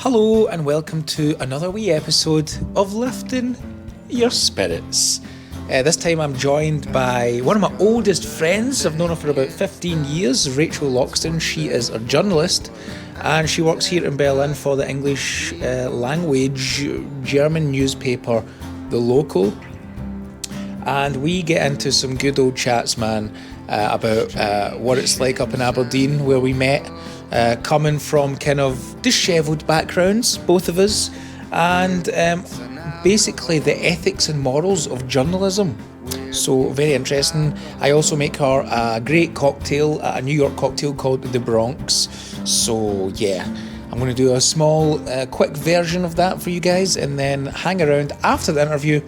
Hello and welcome to another wee episode of Lifting Your Spirits. This time I'm joined by one of my oldest friends. I've known her for about 15 years, Rachael Loxton. She is a journalist and she works here in Berlin for the English language German newspaper, The Local. And we get into some good old chats, man, about what it's like up in Aberdeen where we met. Coming from kind of dishevelled backgrounds, both of us, and basically the ethics and morals of journalism. So very interesting. I also make her a great cocktail, a New York cocktail called the Bronx. So yeah, I'm going to do a small, quick version of that for you guys, and then hang around after the interview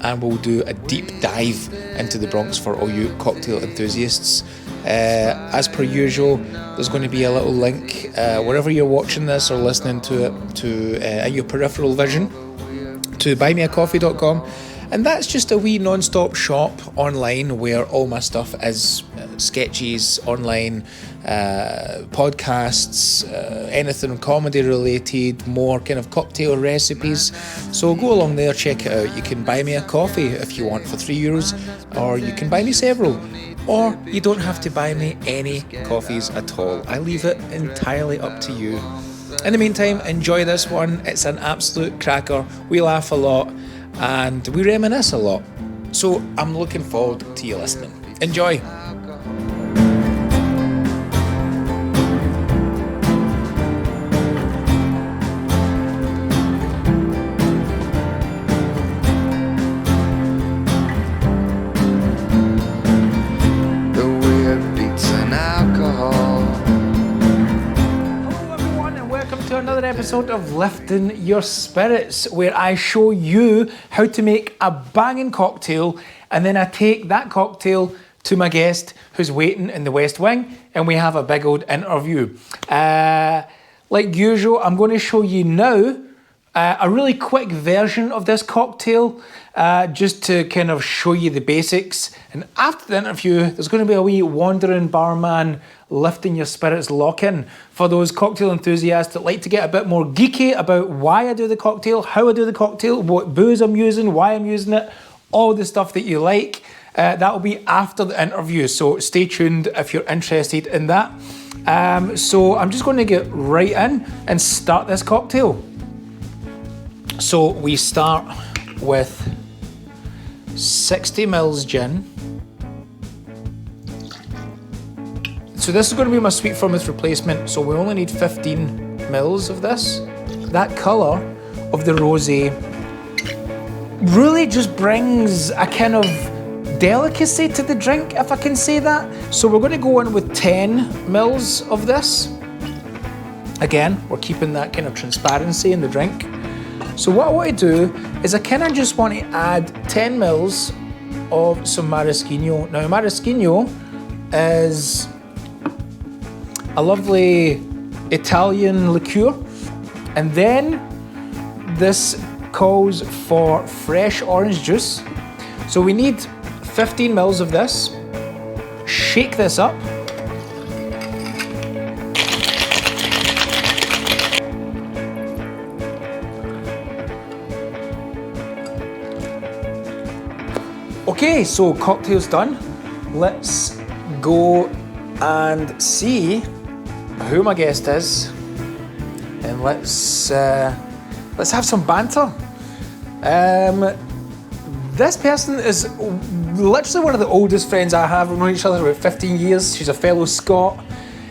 and we'll do a deep dive into the Bronx for all you cocktail enthusiasts. As per usual, there's going to be a little link wherever you're watching this or listening to it to your peripheral vision to buymeacoffee.com, and that's just a wee non-stop shop online where all my stuff is sketches, online podcasts, anything comedy related, more kind of cocktail recipes. So go along there, check it out. You can buy me a coffee if you want for €3, or you can buy me several. Or you don't have to buy me any coffees at all. I leave it entirely up to you. In the meantime, enjoy this one. It's an absolute cracker. We laugh a lot and we reminisce a lot. So I'm looking forward to you listening. Enjoy. Another episode of Lifting Your Spirits, where I show you how to make a banging cocktail, and then I take that cocktail to my guest who's waiting in the West Wing, and we have a big old interview. Like usual, I'm going to show you now a really quick version of this cocktail, just to kind of show you the basics. And after the interview, there's going to be a wee wandering barman lifting your spirits lock-in for those cocktail enthusiasts that like to get a bit more geeky about why I do the cocktail, how I do the cocktail, what booze I'm using, why I'm using it, all the stuff that you like. That will be after the interview, so stay tuned if you're interested in that. So I'm just going to get right in and start this cocktail. So we start with 60 mils gin. So this is going to be my sweet vermouth replacement, so we only need 15 mils of this. That colour of the rosé really just brings a kind of delicacy to the drink, if I can say that. So we're going to go in with 10 mils of this. Again, we're keeping that kind of transparency in the drink. So what I want to do is I kind of just want to add 10 mils of some maraschino. Now maraschino is a lovely Italian liqueur, and then this calls for fresh orange juice. So we need 15 mils of this. Shake this up. Okay, so cocktail's done. Let's go and see who my guest is, and let's have some banter. This person is literally one of the oldest friends I have. We've known each other for about 15 years. She's a fellow Scot,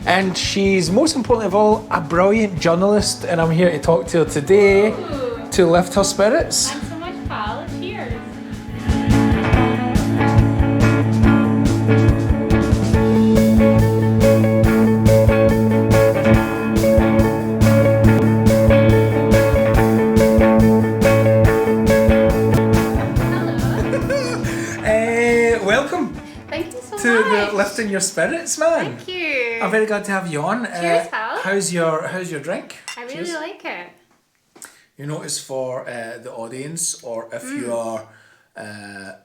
and she's, most importantly of all, a brilliant journalist, and I'm here to talk to her today. Ooh. To lift her spirits. Thanks so much, Paul. Cheers. Welcome Thank you so to much. the Lifting Your Spirits, man. Thank you. I'm very glad to have you on. Cheers, pal. How's your drink? I really Cheers. like it. You notice for the audience, or if you are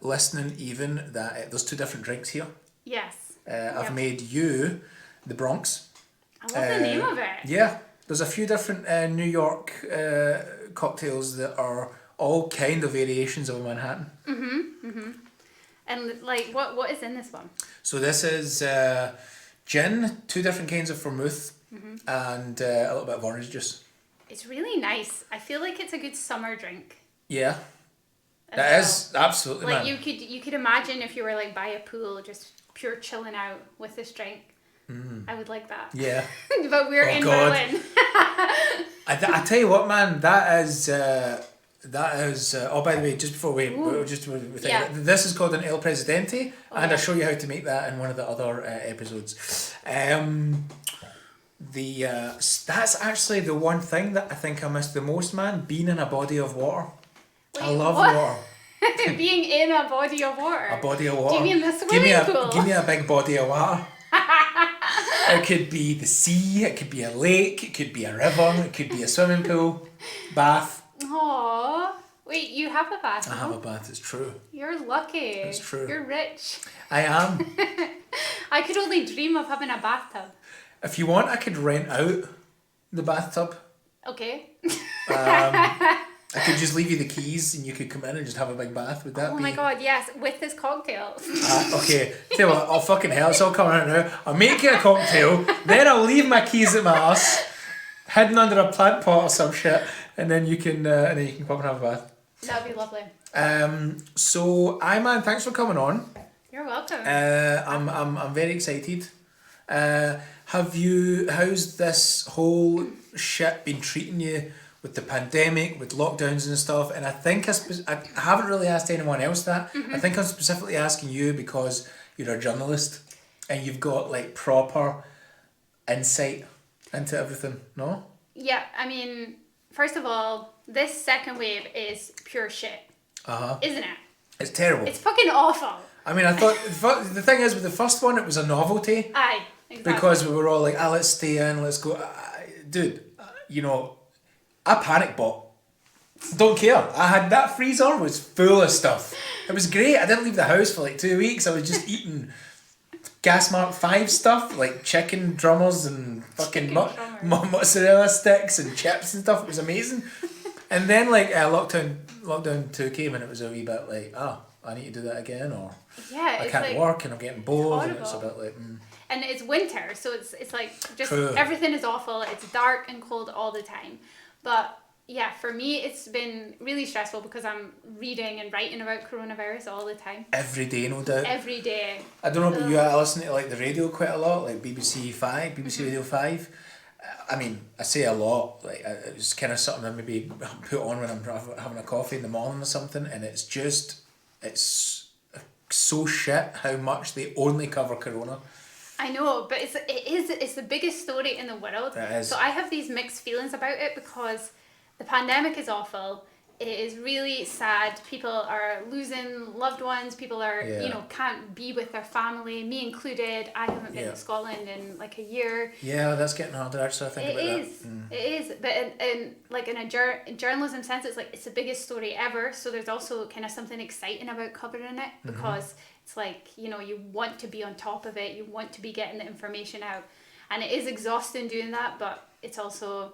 listening even, that there's two different drinks here. Yes. I've made you the Bronx. I love the name of it. Yeah. There's a few different New York cocktails that are all kind of variations of a Manhattan. And like, what is in this one? So this is gin, 2 different kinds of vermouth, and a little bit of orange juice. It's really nice. I feel like it's a good summer drink. Yeah. as That well. is absolutely, Like man. you could imagine if you were like by a pool, just pure chilling out with this drink. I would like that. Yeah. But we're Oh, in God. Berlin. I tell you what, man, that is oh, by the way, just before we Yeah. this is called an El Presidente, Oh, and yeah. I'll show you how to make that in one of the other episodes. That's actually the one thing that I think I miss the most, man, being in a body of water. I Wait, love what? water. Being in a body of water. A body of water. Do you mean the give swimming me pool? Give me a big body of water. It could be the sea, it could be a lake, it could be a river, it could be a swimming pool, bath. Aww. Wait, you have a bath? I have a no? bath, it's true. You're lucky. It's true. You're rich. I am. I could only dream of having a bathtub. If you want, I could rent out the bathtub. Okay. I could just leave you the keys and you could come in and just have a big bath. Would that Oh be... my god, yes, with this cocktail. Okay, tell you what, oh fucking hell, it's all coming out now. I'll make you a cocktail, then I'll leave my keys at my ass, hidden under a plant pot or some shit, and then you can come and have a bath. That'd be lovely. So, man, thanks for coming on. You're welcome. I'm very excited. How's this whole shit been treating you with the pandemic, with lockdowns and stuff? And I think I haven't really asked anyone else that. I think I'm specifically asking you because you're a journalist and you've got like proper insight into everything, no? Yeah, I mean, first of all, this second wave is pure shit, isn't it? It's terrible. It's fucking awful. I mean, I thought the thing is with the first one, it was a novelty. Aye, exactly. Because we were all like, let's stay in, let's go. Dude, I panic bought. Don't care. I had that freezer was full of stuff. It was great. I didn't leave the house for like 2 weeks. I was just eating Gas Mark 5 stuff, like chicken drummers and fucking mozzarella sticks and chips and stuff. It was amazing. And then like lockdown 2 came and it was a wee bit like, I need to do that again, or yeah, I can't work and I'm getting bored, and it's a bit like. And it's winter, so it's like just True. everything is awful. It's dark and cold all the time. But yeah, for me, it's been really stressful because I'm reading and writing about coronavirus all the time. Every day, no doubt. Every day. I don't know about you, I listen to like the radio quite a lot, like BBC Radio 5. I mean, I say a lot, like it's kind of something I maybe put on when I'm having a coffee in the morning or something, and it's so shit how much they only cover corona. I know, but it's the biggest story in the world. It is. So I have these mixed feelings about it because the pandemic is awful. It is really sad. People are losing loved ones. People are, can't be with their family, me included. I haven't been to Scotland in like a year. Yeah, that's getting harder actually, I think about It is. But in a journalism sense, it's the biggest story ever. So there's also kind of something exciting about covering it because it's like, you want to be on top of it. You want to be getting the information out. And it is exhausting doing that, but it's also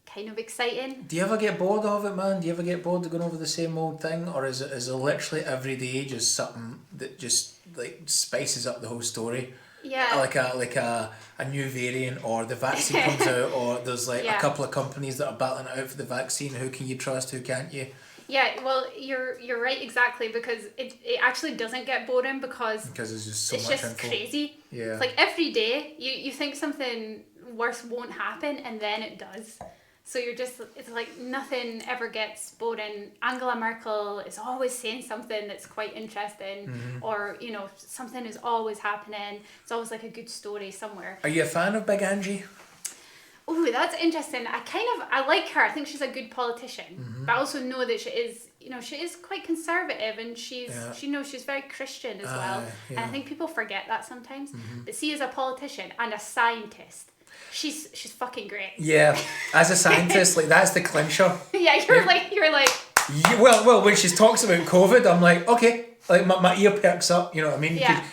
kind of exciting. Do you ever get bored of it, man? Do you ever get bored of going over the same old thing? Or is it literally every day just something that just like spices up the whole story? Yeah. Like a new variant, or the vaccine comes out, or there's like a couple of companies that are battling it out for the vaccine. Who can you trust, who can't you? Yeah, well, you're right, exactly, because it actually doesn't get boring because it's just so it's much just info. crazy. Yeah. It's like every day you think something worse won't happen and then it does. So it's like nothing ever gets boring. Angela Merkel is always saying something that's quite interesting, or, something is always happening. It's always like a good story somewhere. Are you a fan of Big Angie? Oh, that's interesting. I like her. I think she's a good politician, but I also know that she is quite conservative, and she's very Christian as well. Yeah. And I think people forget that sometimes. But see, as a politician and a scientist, she's fucking great. Yeah, as a scientist, like that's the clincher. Yeah, you're like. Yeah, well, when she talks about COVID, I'm like, okay, like my ear perks up. You know what I mean? Yeah.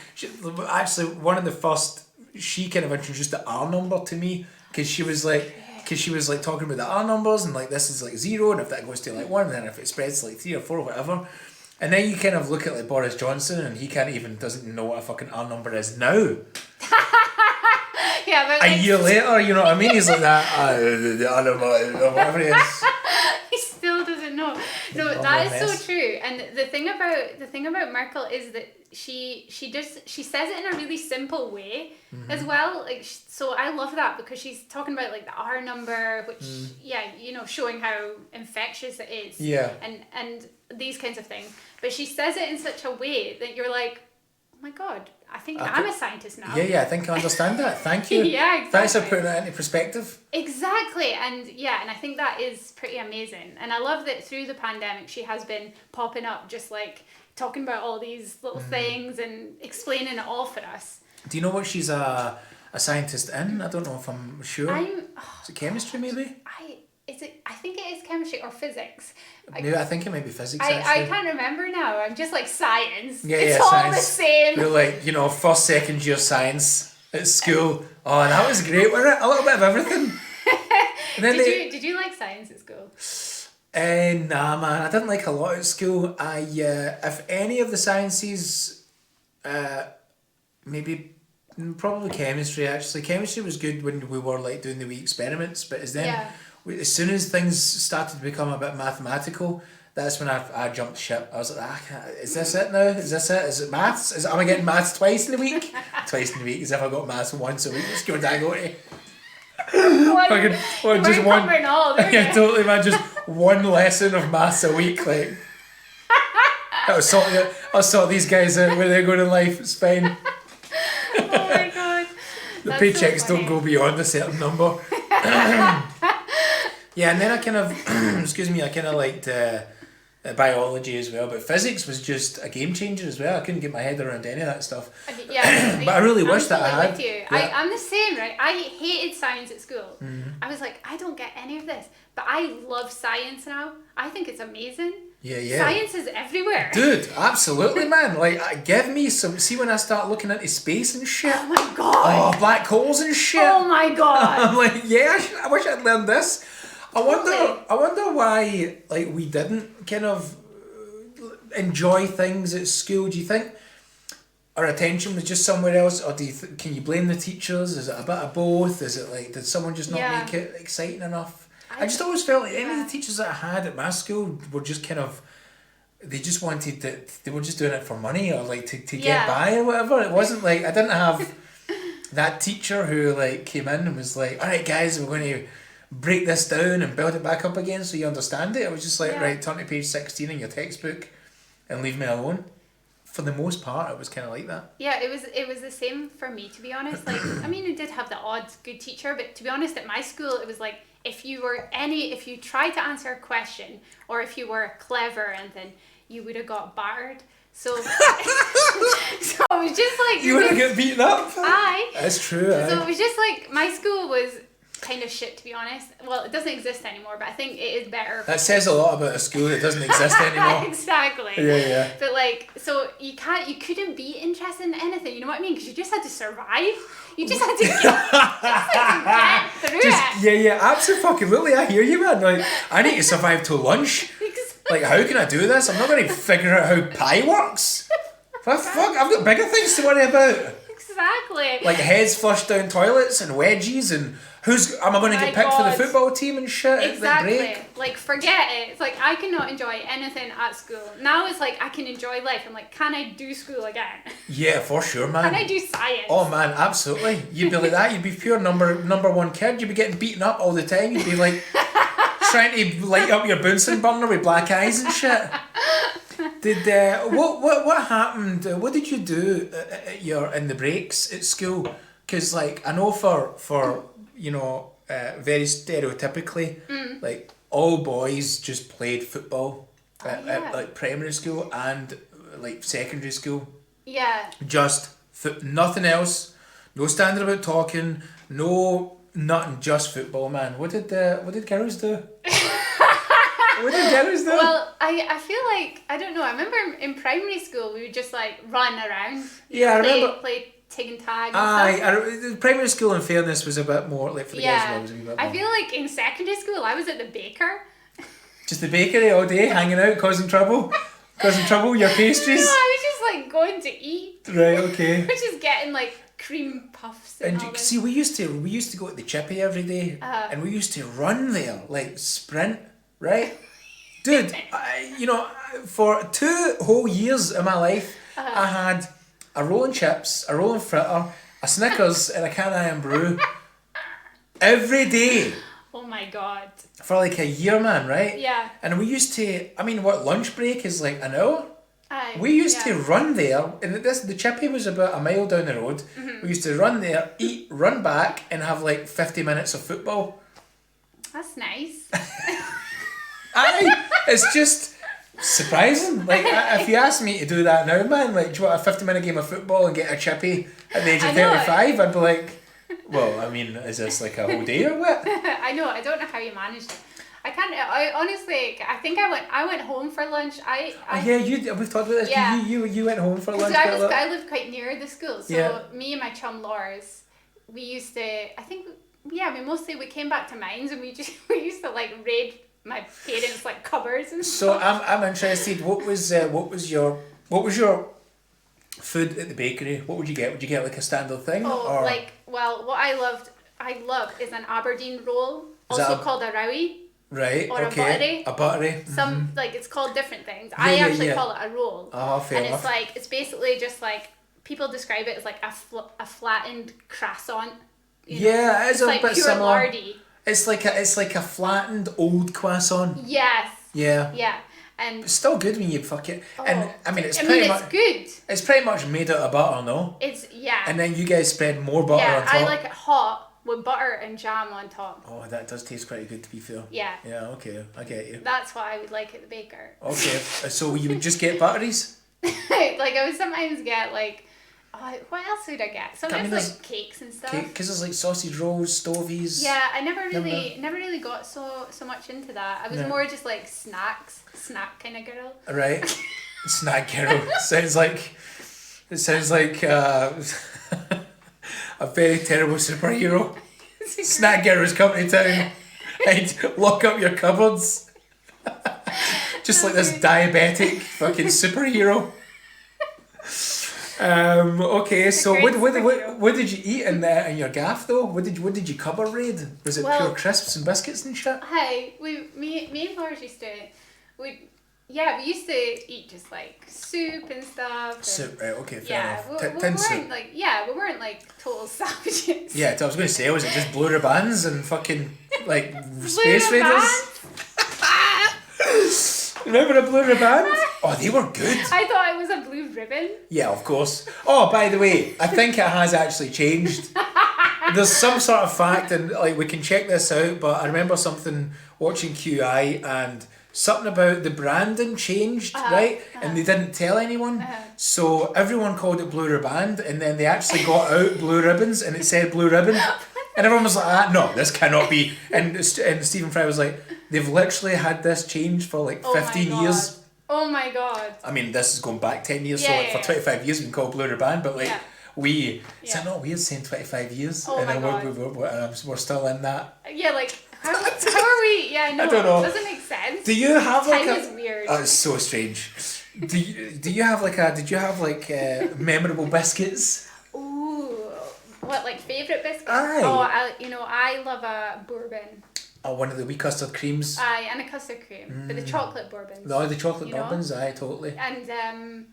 Actually, one of the first, she kind of introduced the R number to me because she was like, because she was like talking about the R numbers and like this is like 0 and if that goes to like 1 and then if it spreads to like 3 or 4 or whatever. And then you kind of look at like Boris Johnson and he doesn't even know what a fucking R number is now. Yeah, but a year later, you know what I mean? He's like that, the R number, or whatever it is. He still doesn't know. No, that is so true. And the thing about Merkel is that she says it in a really simple way as well. Like, so I love that because she's talking about like the R number, which showing how infectious it is. Yeah. And these kinds of things. But she says it in such a way that you're like, oh my God, I think I'm a scientist now. Yeah, I think I understand that. Thank you. Yeah, exactly. Thanks for putting that into perspective. Exactly. And I think that is pretty amazing. And I love that through the pandemic, she has been popping up just like talking about all these little things and explaining it all for us. Do you know what she's a scientist in? I don't know if I'm sure. Is it chemistry maybe? I think it is chemistry or physics. Maybe I think it might be physics. I can't remember now. I'm just like science. Yeah, it's all science. the same. You're like, first, second year science at school. Oh, that was great, wasn't it? A little bit of everything. And then did you like science at school? Nah, man, I didn't like a lot at school. If any of the sciences, probably chemistry. Actually, chemistry was good when we were like doing the wee experiments. But as soon as things started to become a bit mathematical, that's when I jumped ship. I was like, is this it now? Is this it? Is it maths? Am I getting maths twice in a week? Twice in a week, as if I got maths once a week. What school did I go to? Just one. Yeah, totally, man. Just one lesson of maths a week, like. I'll sort these guys out where they're going in life. It's fine. Oh my God. The paychecks don't go beyond a certain number. Yeah, and then I kind of, I kind of liked biology as well, but physics was just a game changer as well. I couldn't get my head around any of that stuff. Yeah, but I really wish that I had. With you. Yeah. I'm the same, right? I hated science at school. I was like, I don't get any of this, but I love science now. I think it's amazing. Yeah. Science is everywhere. Dude, absolutely, man. Like, give me some. See, when I start looking into space and shit. Oh my God. Oh, black holes and shit. Oh my God. I'm like, I wish I'd learned this. I wonder why, like, we didn't kind of enjoy things at school. Do you think our attention was just somewhere else, or can you blame the teachers? Is it a bit of both? Is it like, did someone just not make it exciting enough? I just always felt like any of the teachers that I had at my school were just kind of, they just wanted they were just doing it for money or like to get by or whatever. It wasn't like, I didn't have that teacher who like came in and was like, all right guys, we're going to break this down and build it back up again so you understand it. It was just like, right, turn to page 16 in your textbook and leave me alone. For the most part, it was kind of like that. Yeah, it was the same for me, to be honest. Like, I mean, we did have the odd good teacher, but to be honest, at my school, it was like, if you tried to answer a question or if you were clever, and then you would have got battered. So, so it was just like you would have get beaten up. That's true. So it was just like my school was kind of shit, to be honest. Well, it doesn't exist anymore, but I think it is better. That says a lot about a school that doesn't exist anymore. Exactly. Yeah. But like, so you couldn't be interested in anything. You know what I mean? Because you just had to survive. You just had to get through it. Yeah, absolutely. I hear you, man. Like, I need to survive till lunch. Like, how can I do this? I'm not going to figure out how pi works. Fuck, I've got bigger things to worry about. Exactly. Like heads flushed down toilets and wedgies and am I going to get picked for the football team and shit? Exactly. At the break? Like, forget it. It's like, I cannot enjoy anything at school. Now it's like, I can enjoy life. I'm like, can I do school again? Yeah, for sure, man. Can I do science? Oh, man, absolutely. You'd be like that. You'd be pure number one kid. You'd be getting beaten up all the time. You'd be like trying to light up your Bunsen burner with black eyes and shit. What happened? What did you do in the breaks at school? Because like, I know for very stereotypically, like all boys just played football at like primary school and like secondary school. Yeah. Just nothing else. No standing about talking. Nothing. Just football, man. What did girls do? What did girls do? Well, I feel like, I don't know. I remember in primary school we would just like run around. Yeah, I remember. Play tig and tag and Aye, stuff. the primary school, in fairness, was a bit more, like, for the guys, Yeah. was a wee bit I more. feel like in secondary school, I was at the baker. Just the bakery all day, hanging out, causing trouble? Causing trouble with your pastries? No, I was just like going to eat. Right, okay. Which is getting like cream puffs and all And this. see, we used to go to the Chippy every day, and we used to run there, like sprint, right? Dude, for 2 whole years of my life, I had a roll and chips, a roll and fritter, a Snickers, and a can of Iron Brew every day Oh my god. for like a year, man, right? Yeah. And we used to, lunch break is like an hour? Aye, We used to yeah. run there, and the Chippy was about a mile down the road. Mm-hmm. We used to run there, eat, run back, and have like 50 minutes of football. That's nice. Aye, it's just surprising. Like, if you asked me to do that now, man, like, do you want a 50-minute game of football and get a Chippy at the age of I know. 35? I'd be like, well, I mean, is this like a whole day or what? I know. I don't know how you managed it. I can't. I honestly. I think I went home for lunch. Yeah, we've talked about this. Yeah. You went home for lunch. I lived quite near the school, so Yeah. me and my chum Lars, we used to. I think. Yeah, we came back to mines and we used to like raid my parents' like cupboards and So stuff. I'm interested. What was your food at the bakery? What would you get? Would you get like a standard thing? Oh, or what I love is an Aberdeen roll, Is that also called a rowie. right? or a Okay, a buttery. Some like it's called different things. Yeah, I yeah, actually yeah. call it a roll. Oh, fair and enough. it's basically just like people describe it as like a flattened croissant. Yeah, it is It's a like bit pure similar. lardy. It's like a flattened old croissant. Yes. Yeah. Yeah. And It's still good when you fuck it. And I mean it's it's pretty much good. it's pretty much made out of butter, no? It's yeah. And then you guys spread more butter on yeah, top. I like it hot with butter and jam on top. Oh, that does taste pretty good to be fair. Yeah. Yeah, okay, I get you. That's what I would like at the baker. Okay, so you would just get butteries? Like I would sometimes get like, what else would I get? Sometimes there's like cakes and stuff. Because there's like sausage rolls, stovies. Yeah, I never really got so much into that. I was No. more just like snack kind of girl. Right? Snack girl. sounds like a very terrible superhero. Snack girls come to town and lock up your cupboards. Just like this diabetic fucking superhero. Okay, so great what did you eat in your gaff though? What did you cupboard raid? Was it Well- pure crisps and biscuits and shit? Hi, me and Lars used to, we used to eat just like soup and stuff. And, Soup, right? Okay, fair yeah, enough. we Tin weren't soup. we weren't like total savages. Yeah, I was going to say, was it just blue ribbons and fucking like Blue space raiders? ribbons? Remember a blue ribbon? Oh, they were good. I thought it was a blue ribbon. Yeah, of course. Oh, by the way, I think it has actually changed. There's some sort of fact, and like we can check this out, but I remember something watching QI and something about the branding changed, right? And they didn't tell anyone. So everyone called it Blue Riband, and then they actually got out blue ribbons and it said Blue Ribbon. And everyone was like, no, this cannot be. And Stephen Fry was like, they've literally had this changed for like 15 years. Oh my god. I mean, this is going back 10 years, so Yeah, like for 25 years we've been called Blue Ribbon, but like is Yeah. that not weird saying 25 years? Oh and my then God. we're still in that. Yeah, like how are we? Yeah, no, I don't know. it doesn't make sense. Do you have like Time is weird. Oh, it's so strange. Did you have memorable biscuits? Ooh, what like favorite biscuits? Aye. Oh, I love a bourbon. Oh, one of the wee custard creams. Aye, and a custard cream, but the chocolate bourbons. No, the chocolate You know? bourbons, aye, totally. And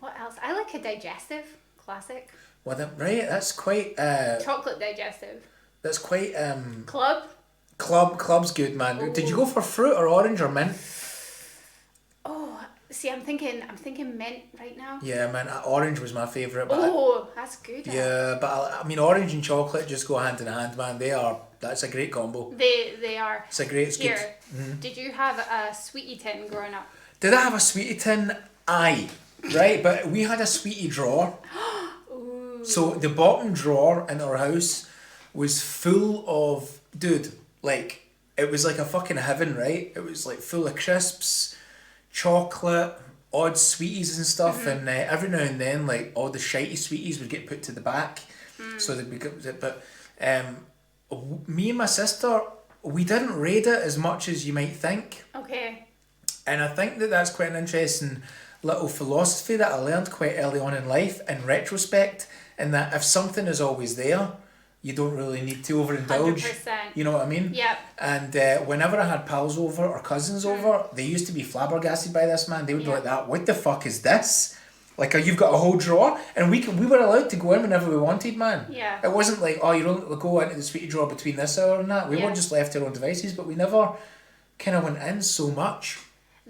what else? I like a digestive classic. Well, right, that's quite Chocolate digestive. that's quite Club. Club's good, man. Ooh. Did you go for fruit or orange or mint? Oh, see, I'm thinking mint right now. Yeah, man, orange was my favourite. But Oh, that's good. yeah, but I mean, orange and chocolate just go hand in hand, man. That's a great combo. They are. It's good. Here, did you have a sweetie tin growing up? Did I have a sweetie tin? Aye. Right, but we had a sweetie drawer. Ooh. So the bottom drawer in our house was full of, dude, like, it was like a fucking heaven, right? It was like full of crisps, chocolate, odd sweeties and stuff, and every now and then, like, all the shitey sweeties would get put to the back, so they'd be good. But me and my sister, we didn't raid it as much as you might think. Okay. And I think that that's quite an interesting little philosophy that I learned quite early on in life, in retrospect, in that if something is always there, you don't really need to overindulge. 100%. You know what I mean? Yep. And whenever I had pals over or cousins over, they used to be flabbergasted by this, man. They would be like, "That, what the fuck is this? Like, you've got a whole drawer?" And we were allowed to go in whenever we wanted, man. Yeah. It wasn't like, "Oh, you're only go into the sweetie drawer between this hour and that." We weren't just left to our own devices, but we never kind of went in so much.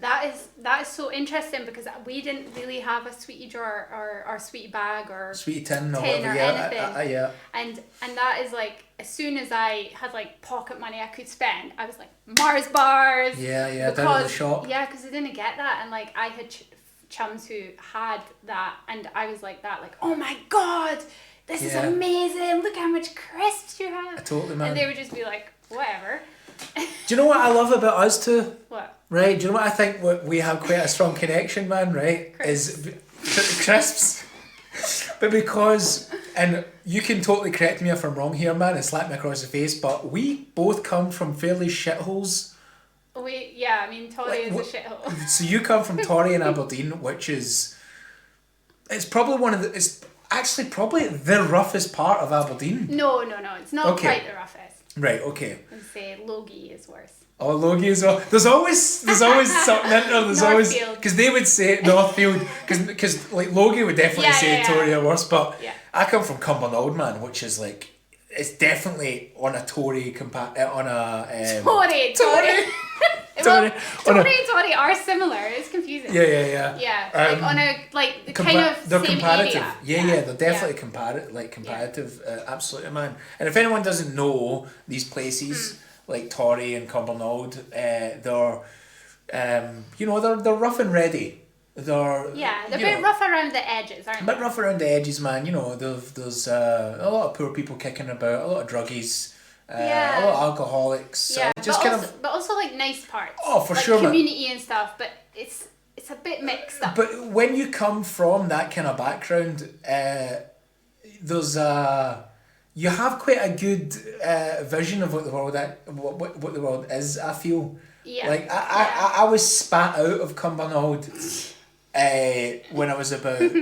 That is so interesting, because we didn't really have a sweetie drawer or sweetie bag or Sweetie tin or tin whatever, or anything. yeah. And that is like, as soon as I had like pocket money I could spend, I was like, Mars bars. Yeah, down to the shop. Yeah, because I didn't get that, and like I had chums who had that, and I was like that, like, oh my god, this is amazing! Look how much crisps you have. Totally, man. And they would just be like, whatever. Do you know what I love about us two? What? Right, do you know what I think we have quite a strong connection, man, right? Is crisps. But because, and you can totally correct me if I'm wrong here, man, and slap me across the face, but we both come from fairly shitholes. Torry is a shithole. So you come from Torry in Aberdeen, which is, it's probably it's actually probably the roughest part of Aberdeen. No, it's not quite the roughest. Right, okay. I'd say Logie is worse. Oh, Logie as well. There's always something in there. There's always, because they would say Northfield, because like Logie would definitely say Tory are worse, but I come from Cumbernauld, man, which is like, it's definitely on a Tory Tory are similar. It's confusing. Yeah. Like on a kind of they're same comparative. area. Yeah, they're definitely comparative. Absolutely, man. And if anyone doesn't know these places like Torry and Cumbernauld, they're they're rough and ready. They're a bit rough around the edges, aren't they? A bit rough around the edges, man. You know, there's a lot of poor people kicking about, a lot of druggies. A lot of alcoholics. Yeah, but also like nice parts. Oh, for sure, community and stuff, but it's a bit mixed up. But when you come from that kind of background, you have quite a good vision of what the world what the world is. I feel like I was spat out of Cumbernauld when I was about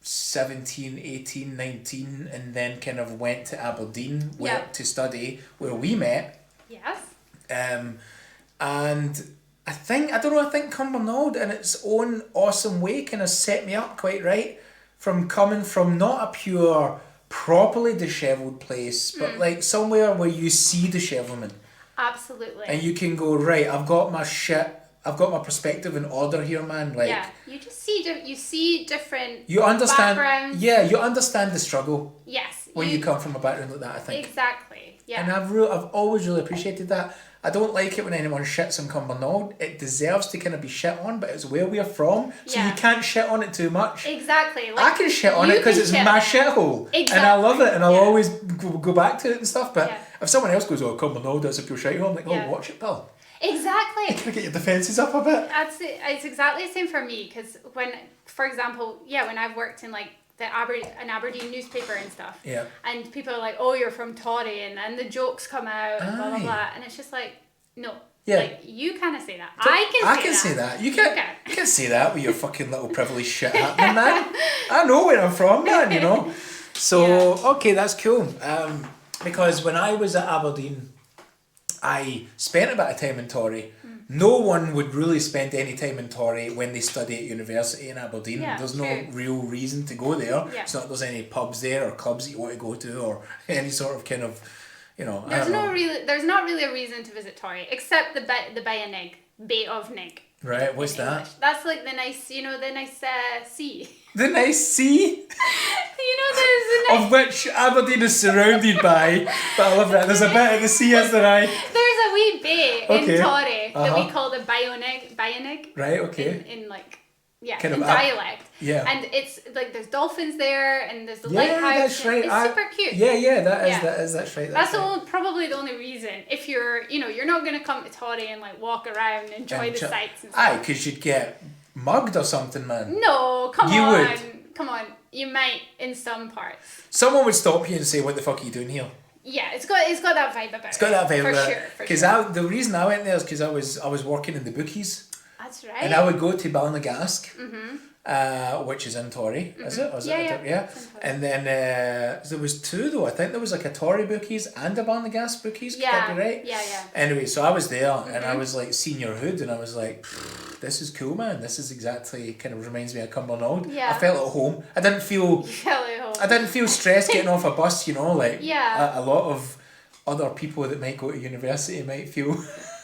17, 18, 19, and then kind of went to Aberdeen to study, where we met. Yes. And I think Cumbernauld in its own awesome way kind of set me up quite right, from coming from not a pure, properly dishevelled place, but like somewhere where you see dishevelment. Absolutely. And you can go, right, I've got my perspective in order here, man. Like, you just see different. You understand. Backgrounds. Yeah, you understand the struggle. Yes. When you come from a background like that, I think. Exactly. Yeah. And I've always really appreciated that. I don't like it when anyone shits on Cumbernauld. It deserves to kind of be shit on, but it's where we're from, so you can't shit on it too much. Exactly. Like, I can shit on it because it's my shithole, and I love it, and I'll always go back to it and stuff. But if someone else goes, "Oh, Cumbernauld, that's a pure shithole," I'm like, "Oh, watch it, pal." Exactly. You gotta get your defences up a bit. It's exactly the same for me, because when, for example, when I've worked in like an Aberdeen newspaper and stuff, and people are like, "Oh, you're from Torry," and the jokes come out and blah blah blah, and it's just like, no. Yeah. Like, you kind of say that. I can say that. You can't say that with your fucking little privileged shit happening, man. I know where I'm from, man, you know. So, okay, that's cool. Because when I was at Aberdeen, I spent a bit of time in Torry. No one would really spend any time in Torry when they study at university in Aberdeen. There's no real reason to go there. It's not that there's any pubs there or clubs that you want to go to or any sort of kind of, There's not really a reason to visit Torry, except the Bay of Nig. Right, what's that? That's like the nice, sea. The nice sea? There's a nice... Of which Aberdeen is surrounded by, but I love that. There's a bit of the sea, isn't there? There's a wee bay in Torry that we call the Bionig. Right, okay. In dialect. And it's like there's dolphins there, and there's the lighthouse. That's right. It's super cute. That's right. That's probably the only reason. If you're not going to come to Torry and like walk around and enjoy the sights and stuff. Because you'd get mugged or something, man. No, come You on. would. Come on. You might in some parts. Someone would stop you and say, "What the fuck are you doing here?" Yeah, it's got that vibe about it. It's got that vibe for about sure, it. for Because sure. the reason I went there is because I was working in the bookies. That's right. And I would go to Ballinagask, which is in Tory, is it? Yeah. And then there was two though. I think there was like a Tory bookies and a Ballinagask bookies. Could that be right? Yeah. Anyway, so I was there and I was like senior hood and I was like, this is cool, man. This is exactly kind of reminds me of Cumbernauld. Yeah. I felt at home. I didn't feel stressed getting off a bus. You know, like a lot of other people that might go to university might feel.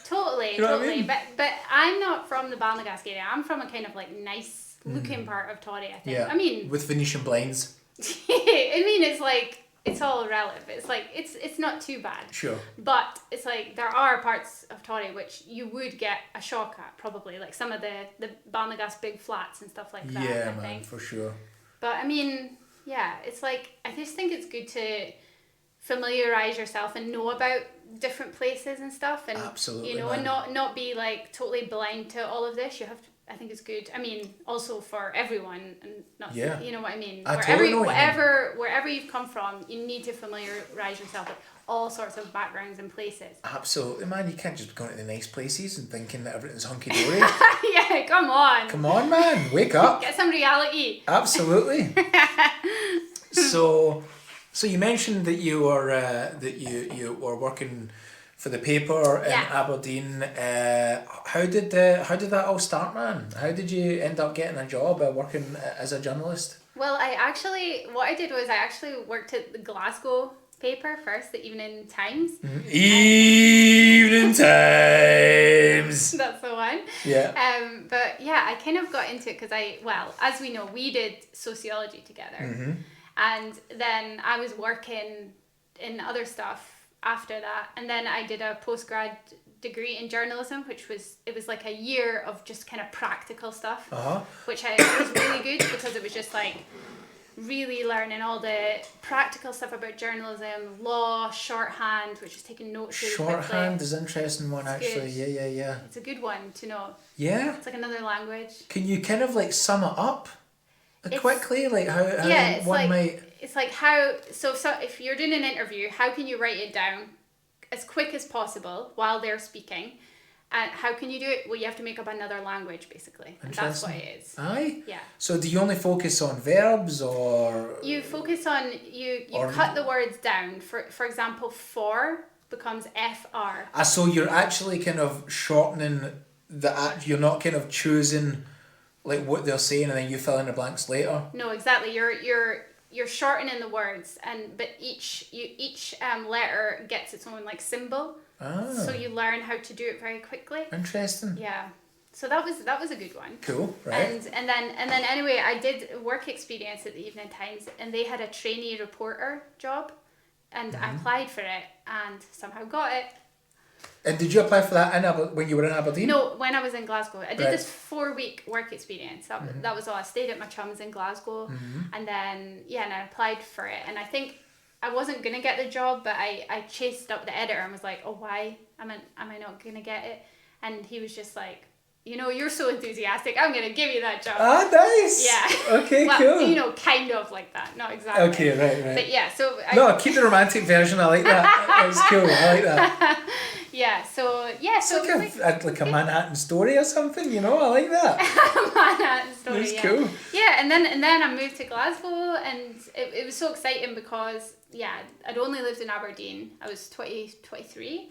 Totally, you know totally. What I mean? But I'm not from the Ballinagask area. I'm from a kind of like nice looking part of Tory, I think. Yeah. I mean, with Venetian blinds. I mean, it's like it's all relative. It's like it's not too bad. Sure. But it's like there are parts of Tory which you would get a shock at probably, like some of the Ballinagask big flats and stuff like that. Yeah, I man, think. for sure. But I mean, yeah, it's like I just think it's good to familiarize yourself and know about different places and stuff, and absolutely, you know, man. and not be like totally blind to all of this. You have to. I think it's good. I mean, also for everyone, and not you know what I mean. Wherever you've come from, you need to familiarize yourself with all sorts of backgrounds and places. Absolutely, man. You can't just be going to the nice places and thinking that everything's hunky dory. Yeah, come on. Come on, man. Wake up. Get some reality. Absolutely. So you mentioned that you were working for the paper in Aberdeen. How did that all start, man? How did you end up getting a job working as a journalist? Well, what I did was I actually worked at the Glasgow paper first, the Evening Times. Evening Times. That's the one. Yeah. But yeah, I kind of got into it because as we know, we did sociology together. Mm-hmm. And then I was working in other stuff after that. And then I did a postgrad degree in journalism, which was like a year of just kind of practical stuff, which was really good because it was just like really learning all the practical stuff about journalism, law, shorthand, which is taking notes really Shorthand quickly. is an interesting one, actually. Yeah. It's a good one to know. Yeah. It's like another language. Can you kind of like sum it up quickly? Like how it's one like, might... It's like how... So if you're doing an interview, how can you write it down as quick as possible while they're speaking? And how can you do it? Well, you have to make up another language, basically. And that's what it is. Aye? Yeah. So do you only focus on verbs or... You focus on... You cut the words down. For example, for becomes FR. So you're actually kind of shortening you're not kind of choosing like what they're saying and then you fill in the blanks later? No, exactly. You're shortening the words, but each letter gets its own like symbol. So you learn how to do it very quickly. Interesting. Yeah. So that was a good one. Cool, right. And then anyway, I did work experience at the Evening Times, and they had a trainee reporter job, and I applied for it and somehow got it. And did you apply for that when you were in Aberdeen? No, when I was in Glasgow. I did this 4-week work experience. That was all. I stayed at my chum's in Glasgow, and then and I applied for it. And I think I wasn't gonna get the job, but I chased up the editor and was like, "Oh, why am I not gonna get it?" And he was just like, "You know, you're so enthusiastic. I'm gonna give you that job." Ah, nice. Yeah. Okay, well, cool. You know, kind of like that. Not exactly. Okay, right. But yeah, so no, keep the romantic version. I like that. That's cool. I like that. Yeah. So It's like a Manhattan story or something. You know, I like that. Manhattan story. That's cool. Yeah, and then I moved to Glasgow, and it was so exciting because I'd only lived in Aberdeen. I was 23,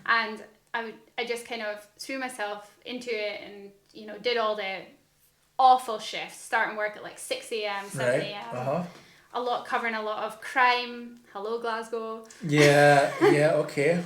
and I just kind of threw myself into it, and you know, did all the awful shifts, starting work at like 6 a.m, 7 a.m. Covering a lot of crime. Hello, Glasgow. Yeah, okay.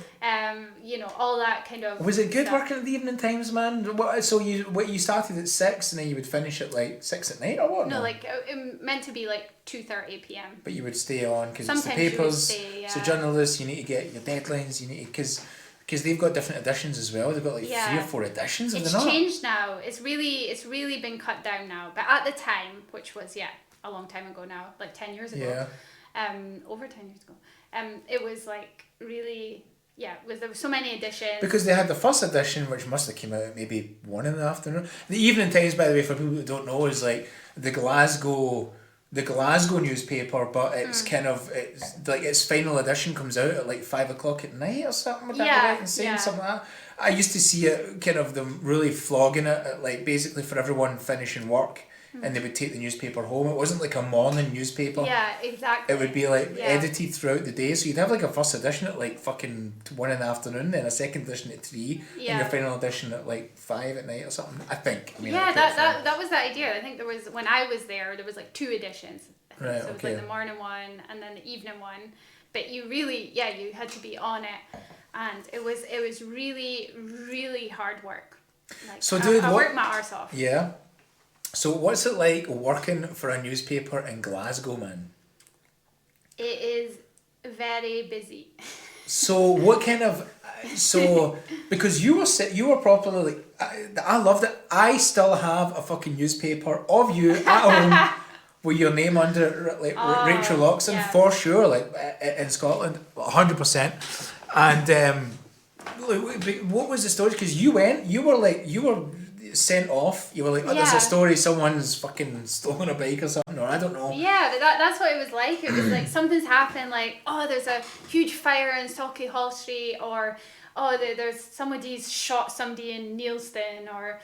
You know, all that kind of. Was it good stuff. working at the Evening Times, man? So you started at 6 and then you would finish at like 6 at night or what? No, like it meant to be like 2:30 p.m. But you would stay on because it's the Sometimes papers. you would stay, yeah. So journalists, you need to get your deadlines. You need to because they've got different editions as well. They've got like 3 or 4 editions. It's changed now. It's really been cut down now. But at the time, which was a long time ago now, like 10 years ago. Yeah. Over 10 years ago. It was like really there were so many editions. Because they had the first edition, which must have came out at maybe 1 in the afternoon. The Evening Times, by the way, for people who don't know, is like the Glasgow newspaper, but it's kind of, it's like its final edition comes out at like 5 o'clock at night or something. Would that be right in saying something like that? I used to see it, kind of them really flogging it at, like, basically for everyone finishing work. And they would take the newspaper home. It wasn't like a morning newspaper. Yeah, exactly. It would be like edited throughout the day. So you'd have like a first edition at like fucking 1 in the afternoon, then a second edition at 3, and your final edition at like 5 at night or something. I think. I mean, that was the idea. I think there was, when I was there was like 2 editions. Right. So it was like the morning one and then the evening one. But you really, you had to be on it, and it was really, really hard work. Like, so dude, I worked my arse off. Yeah. So what's it like working for a newspaper in Glasgow, man? It is very busy. So what kind of, because you were properly like, I loved it. I still have a fucking newspaper of you at home with your name under it, like Rachael Loxton, for sure, like in Scotland, 100%. And what was the story? Because you were sent off. You were like, there's a story, someone's fucking stolen a bike or something, or I don't know. Yeah, but that's what it was like. It was like something's happened, like, there's a huge fire in Stockley Hall Street, or there's somebody's shot somebody in Neilston, or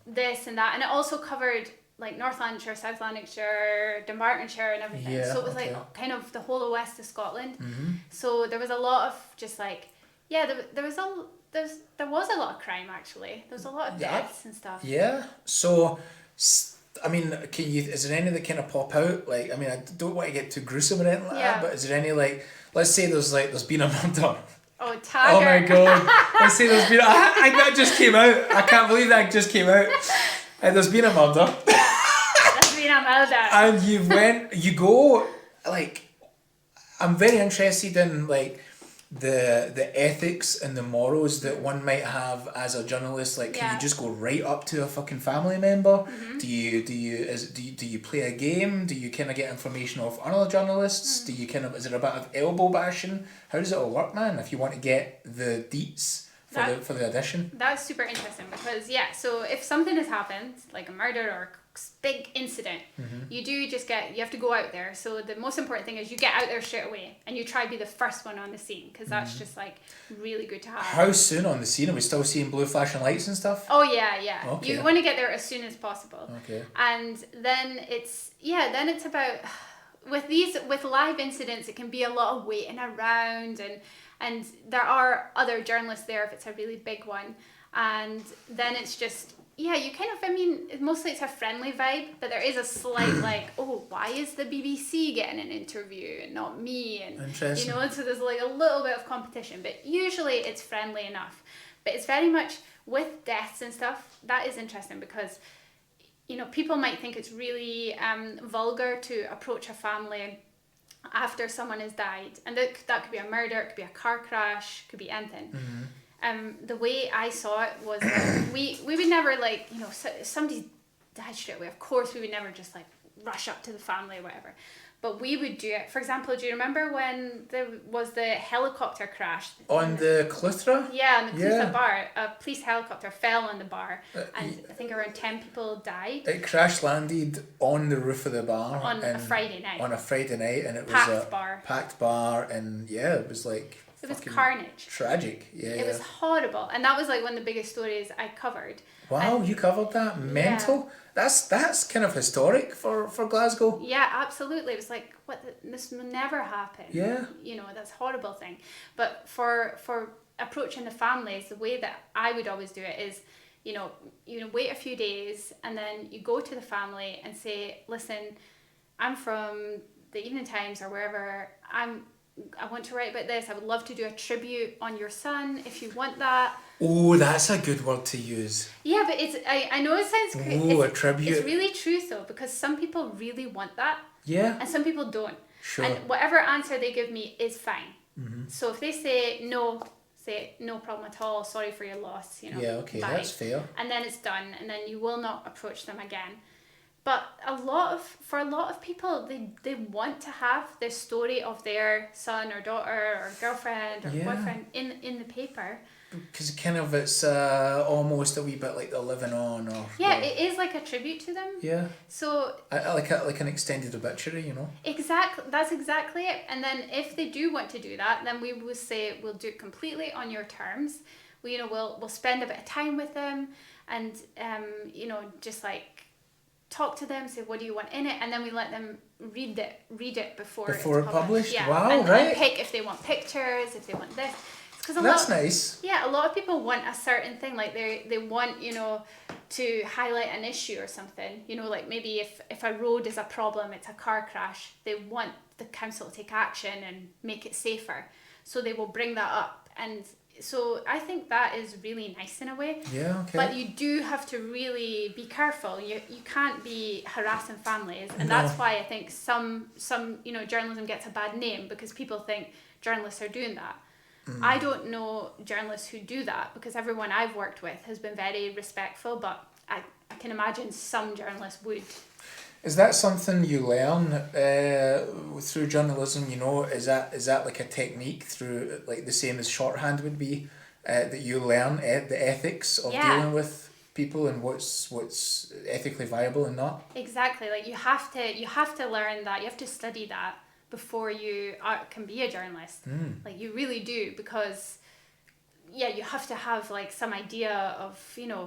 this and that. And it also covered like North Lanarkshire, South Lanarkshire, Dunbartonshire and everything. Yeah, so it was like kind of the whole of west of Scotland. Mm-hmm. So there was a lot of just like, there was a lot of crime, actually. There was a lot of deaths and stuff. Yeah. So, I mean, is there any that kind of pop out? Like, I mean, I don't want to get too gruesome or anything like that, but is there any, like, let's say there's been a murder. Oh, Taggart. Oh my God. Let's say there's been, that just came out. I can't believe that just came out. There's been a murder. There's been a murder. And you go, like, I'm very interested in, like, the ethics and the morals that one might have as a journalist. Like, can you just go right up to a fucking family member? Mm-hmm. Do you play a game? Do you kind of get information off other journalists? Do you is there a bit of elbow bashing? How does it all work, man, if you want to get the deets for the edition? That's super interesting because so if something has happened, like a murder or big incident, you have to go out there. So the most important thing is you get out there straight away and you try to be the first one on the scene, because that's just like really good to have. How soon on the scene? Are we still seeing blue flashing lights and stuff? Oh yeah. Okay. You want to get there as soon as possible. Okay. And then it's about, with live incidents, it can be a lot of waiting around, and there are other journalists there if it's a really big one, and then it's just you kind of, I mean, mostly it's a friendly vibe, but there is a slight like, why is the BBC getting an interview and not me? And interesting. So there's like a little bit of competition, but usually it's friendly enough. But it's very much with deaths and stuff, that is interesting because people might think it's really vulgar to approach a family after someone has died, and that could be a murder, it could be a car crash, it could be anything. Mm-hmm. The way I saw it was that we would never, like, if somebody died straight away, of course we would never just like rush up to the family or whatever, but we would do it. For example, do you remember when there was the helicopter crash on the Cluthra? Yeah, on the Cluthra bar. A police helicopter fell on the bar, and I think around 10 people died. It crash landed on the roof of the bar on a Friday night. And it packed was a bar. Packed bar, and it was like, it was carnage. Tragic. It was horrible, and that was like one of the biggest stories I covered. Wow, you covered that? Mental. Yeah. That's kind of historic for Glasgow. Yeah, absolutely. It was like, this will never happen. Yeah. That's a horrible thing. But for approaching the families, the way that I would always do it is, wait a few days, and then you go to the family and say, listen, I'm from the Evening Times or wherever, I want to write about this. I would love to do a tribute on your son if you want that. Oh, that's a good word to use. Yeah, but I know it sounds crazy. Oh, a tribute. It's really true though, because some people really want that. Yeah. And some people don't. Sure. And whatever answer they give me is fine. Mm-hmm. So if they say no problem at all, sorry for your loss, Yeah, okay, bye. that's fair. And then it's done, and then you will not approach them again. But for a lot of people, they want to have the story of their son or daughter or girlfriend or boyfriend in the paper. Because it's almost a wee bit like they're living on, or It is like a tribute to them. Yeah. So like an extended obituary, you know. Exactly, that's exactly it. And then if they do want to do that, then we will say we'll do it completely on your terms. We'll spend a bit of time with them, and just like talk to them, say what do you want in it, and then we let them read it before it's published. Yeah. Wow, and right. pick if they want pictures, if they want this. That's nice. Yeah, a lot of people want a certain thing, like they want to highlight an issue or something. Like maybe if a road is a problem, it's a car crash, they want the council to take action and make it safer, so they will bring that up. And so I think that is really nice in a way. Yeah, okay. But you do have to really be careful. You can't be harassing families, and that's why I think some journalism gets a bad name, because people think journalists are doing that. I don't know journalists who do that, because everyone I've worked with has been very respectful, but I can imagine some journalists would. Is that something you learn through journalism? Is that like a technique through, like the same as shorthand would be, that you learn the ethics of dealing with people and what's ethically viable and not? Exactly. Like you have to learn that. You have to study that before you can be a journalist. Like you really do, because you have to have like some idea of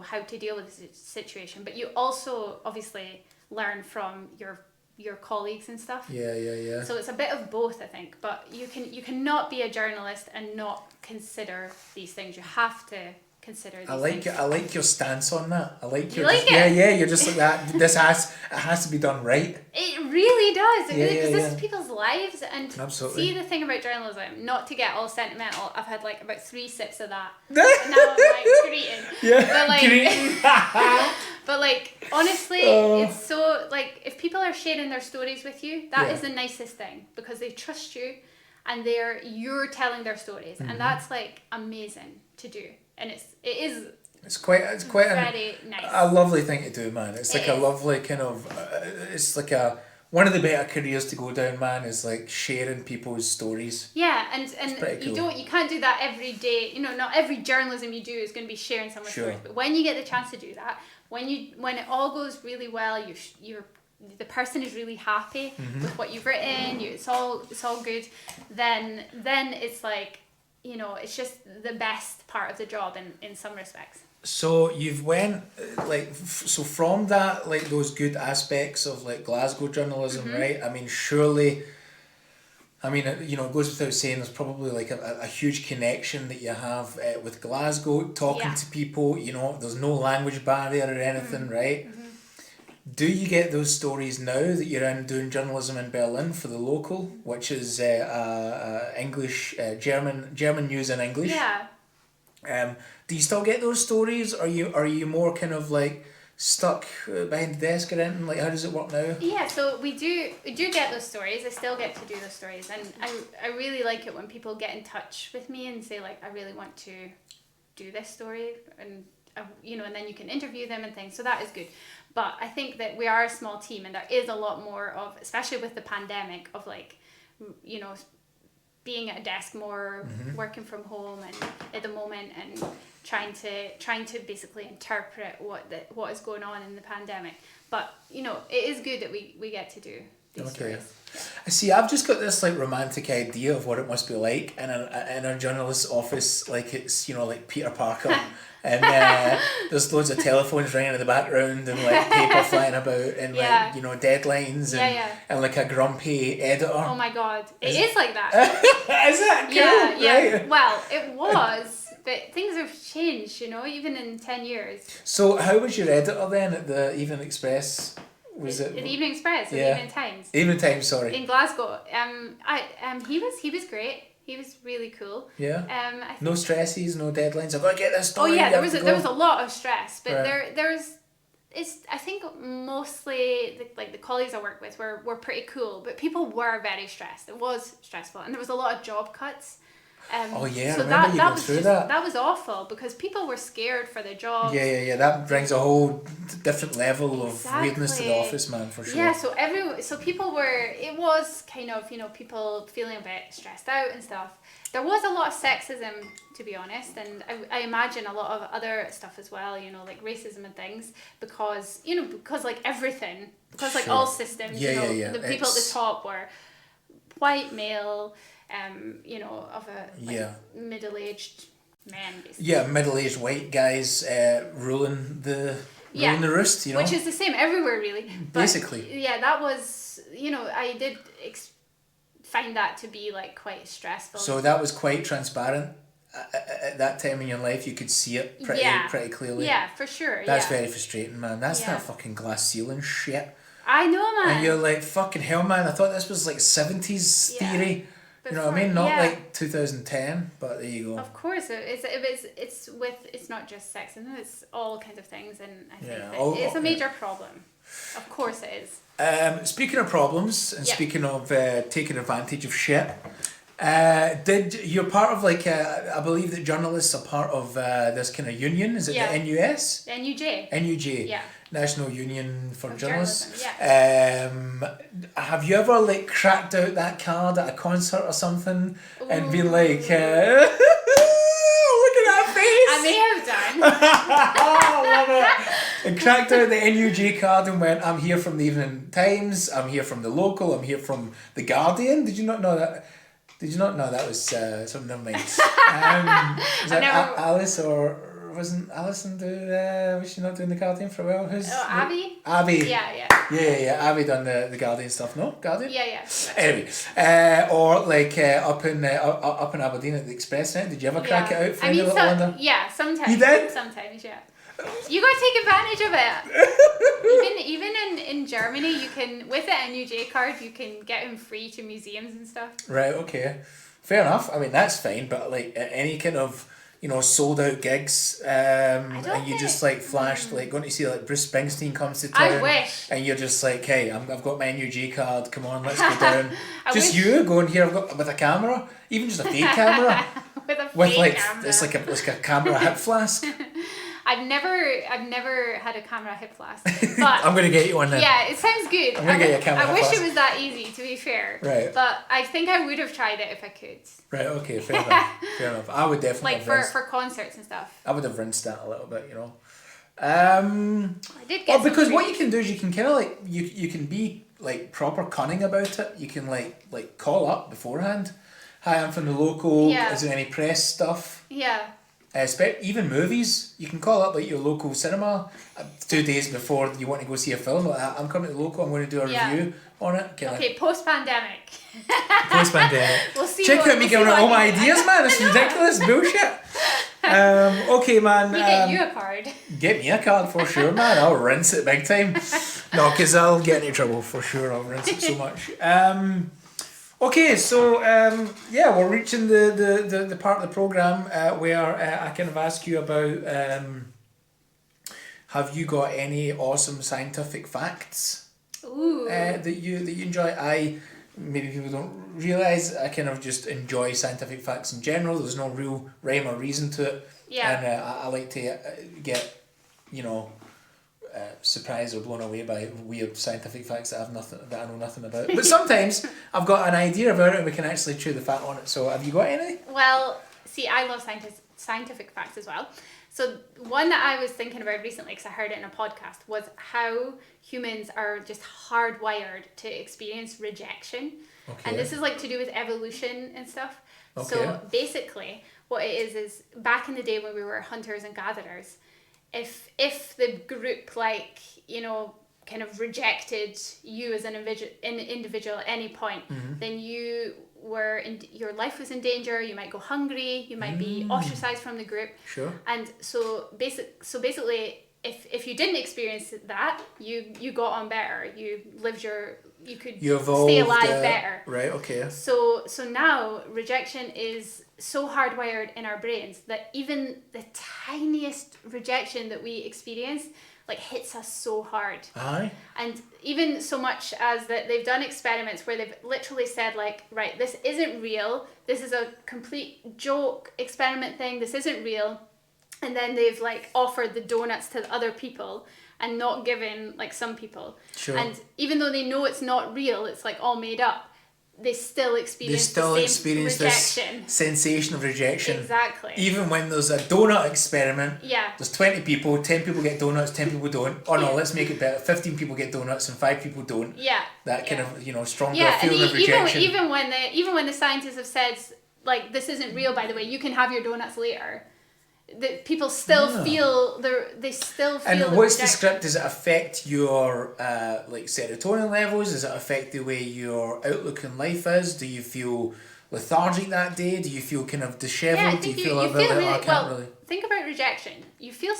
how to deal with the situation, but you also obviously learn from your colleagues and stuff. Yeah. So it's a bit of both, I think, but you cannot be a journalist and not consider these things. You have to consider these things. I like your stance on that. I like your... You like it? Yeah, you're just like that. It has to be done right. It really does, because this is yeah. people's lives. And Absolutely. See, the thing about journalism, not to get all sentimental, I've had like about 3 sips of that, and now I'm like greeting. Yeah, But like honestly, it's so like if people are sharing their stories with you, that is the nicest thing, because they trust you, and you're telling their stories, and that's like amazing to do, and it is. It's quite very nice. A lovely thing to do, man. It's like a lovely kind of. It's like one of the better careers to go down, man. Is like sharing people's stories. Yeah, and cool. you can't do that every day. Not every journalism you do is going to be sharing someone's stories. But when you get the chance to do that, when it all goes really well, the person is really happy with what you've written. It's all good. Then it's like it's just the best part of the job in some respects. So you've went from that, like those good aspects of like Glasgow journalism, right? I mean, surely, it goes without saying, there's probably like a huge connection that you have with Glasgow, talking to people, there's no language barrier or anything, right? Do you get those stories now that you're in doing journalism in Berlin for the local, which is English, German news in English? Yeah. Do you still get those stories? Are you more kind of like stuck behind the desk or anything? Like, how does it work now? Yeah, so we do get those stories. I still get to do those stories, and I really like it when people get in touch with me and say like, I really want to do this story, and and then you can interview them and things. So that is good. But I think that we are a small team, and there is a lot more of, especially with the pandemic, of like, being at a desk more, working from home, and at the moment, and trying to basically interpret what is going on in the pandemic. But it is good that we get to do these stories. I see. I've just got this like romantic idea of what it must be like in a journalist's office, like it's like Peter Parker, and there's loads of telephones ringing in the background, and like paper flying about, and like deadlines, and like a grumpy editor. Oh my god, it is like that. Is it? Cool. Yeah. Right. Well, it was. But things have changed, even in 10 years. So how was your editor then at the Evening Express? Was it the Evening Express or the Evening Times? Evening Times, sorry. In Glasgow. He was great. He was really cool. Yeah. No stresses, no deadlines. I've got to get this story. Oh yeah, there was a lot of stress, but I think mostly the colleagues I work with were pretty cool, but people were very stressed. It was stressful, and there was a lot of job cuts. Oh yeah, I so remember you going was through just, that. That was awful because people were scared for their jobs. Yeah. That brings a whole different level of weirdness to the Exactly. office, man, for sure. Yeah, so people were, it was kind of, people feeling a bit stressed out and stuff. There was a lot of sexism, to be honest, and I imagine a lot of other stuff as well, like racism and things, because like everything, because like all systems, the people at the top were white male, of a middle-aged men, basically. Yeah, middle-aged white guys ruling the roost, Which is the same everywhere, really. But, basically. Yeah, that was, I did find that to be like quite stressful. So that was quite transparent. At that time in your life, you could see it pretty clearly. Yeah, for sure. That's very frustrating, man. That's that fucking glass ceiling shit. I know, man. And you're like, fucking hell, man. I thought this was like 70s theory. You know what I mean? Not like 2010, but there you go. Of course, it's not just sexism. It's all kinds of things, and I think that it's a major problem. Of course, it is. Speaking of problems and speaking of taking advantage of shit, you're part of like I believe that journalists are part of this kind of union. Is it the NUS? NUJ. NUJ. Yeah. National Union for Journalists. Yeah. Have you ever like cracked out that card at a concert or something and been like, look at that face? I may have done. I love it. And cracked out the NUJ card and went, I'm here from the Evening Times, I'm here from the Local, I'm here from the Guardian. Did you not know that? Did you not know that was something? Never mind. Was that Alice or? Wasn't Alison was she not doing the Guardian for a while? Abby? Abby. Yeah. Abby done the Guardian stuff, no? Guardian? Yeah. Anyway, or like up in Aberdeen at the Express Net, did you ever crack it out for any little wonder? Yeah, sometimes. You did? Sometimes, yeah. You gotta take advantage of it. even in Germany, you can, with the NUJ card, you can get them free to museums and stuff. Right, okay. Fair enough. I mean, that's fine, but like any kind of sold out gigs, and you just like flashed like going to see like Bruce Springsteen comes to town. I wish. And you're just like, hey, I've got my NUJ card. Come on, let's go down. You going here? I've got with a camera, even just a fake camera. with like camera. It's like a camera hip flask. I've never had a camera hip flask, but I'm gonna get you one then. Yeah, it sounds good. I'm gonna get you a camera. I wish it was that easy, to be fair. Right. But I think I would have tried it if I could. Right. Okay. Fair enough. Fair enough. I would definitely like for concerts and stuff. I would have rinsed that a little bit, I did get. Because what you can do is you can kind of like you can be like proper cunning about it. You can like call up beforehand. Hi, I'm from the Local. Is there any press stuff? Yeah. Even movies, you can call up like your local cinema 2 days before you want to go see a film. Like, I'm coming to the Local, I'm going to do a review on it. Okay, post-pandemic. Post-pandemic. We'll see. Check out me giving out all my ideas, man. It's ridiculous bullshit. Okay, man. We get you a card. Get me a card for sure, man. I'll rinse it big time. No, because I'll get into trouble for sure. I'll rinse it so much. Okay, so we're reaching the part of the programme where I kind of ask you about have you got any awesome scientific facts that you enjoy? Maybe people don't realise I kind of just enjoy scientific facts in general. There's no real rhyme or reason to it. Yeah. And I like to get surprised or blown away by weird scientific facts that I know nothing about. But sometimes I've got an idea about it and we can actually chew the fat on it. So have you got any? Well, see, I love scientific facts as well. So one that I was thinking about recently, because I heard it in a podcast, was how humans are just hardwired to experience rejection. Okay. And this is like to do with evolution and stuff. Okay. So basically what it is back in the day when we were hunters and gatherers, if the group kind of rejected you as an individual at any point, then your life was in danger. You might go hungry. You might be ostracized from the group. Sure. And so basically, if you didn't experience that, you got on better. You evolved, stay alive better. Right. Okay. So now rejection is so hardwired in our brains that even the tiniest rejection that we experience like hits us so hard. Aye. And even so much as that they've done experiments where they've literally said like, right, this isn't real. This is a complete joke experiment thing. This isn't real. And then they've like offered the donuts to other people and not given like some people. Sure. And even though they know it's not real, it's like all made up, they still experience the same rejection. This sensation of rejection. Exactly. Even when there's a donut experiment, yeah. there's 20 people, 10 people get donuts, 10 people don't. Oh no, let's make it better. 15 people get donuts and 5 people don't. Yeah. That kind of, stronger yeah, feeling of rejection. Even when the scientists have said like this isn't real, by the way, you can have your donuts later. That people still feel they still feel. And what's the script? Does it affect your like serotonin levels? Does it affect the way your outlook in life is? Do you feel lethargic that day? Do you feel kind of dishevelled? Yeah, I Do think you feel you a bit feel like, really, I can't really? Think about rejection. You feel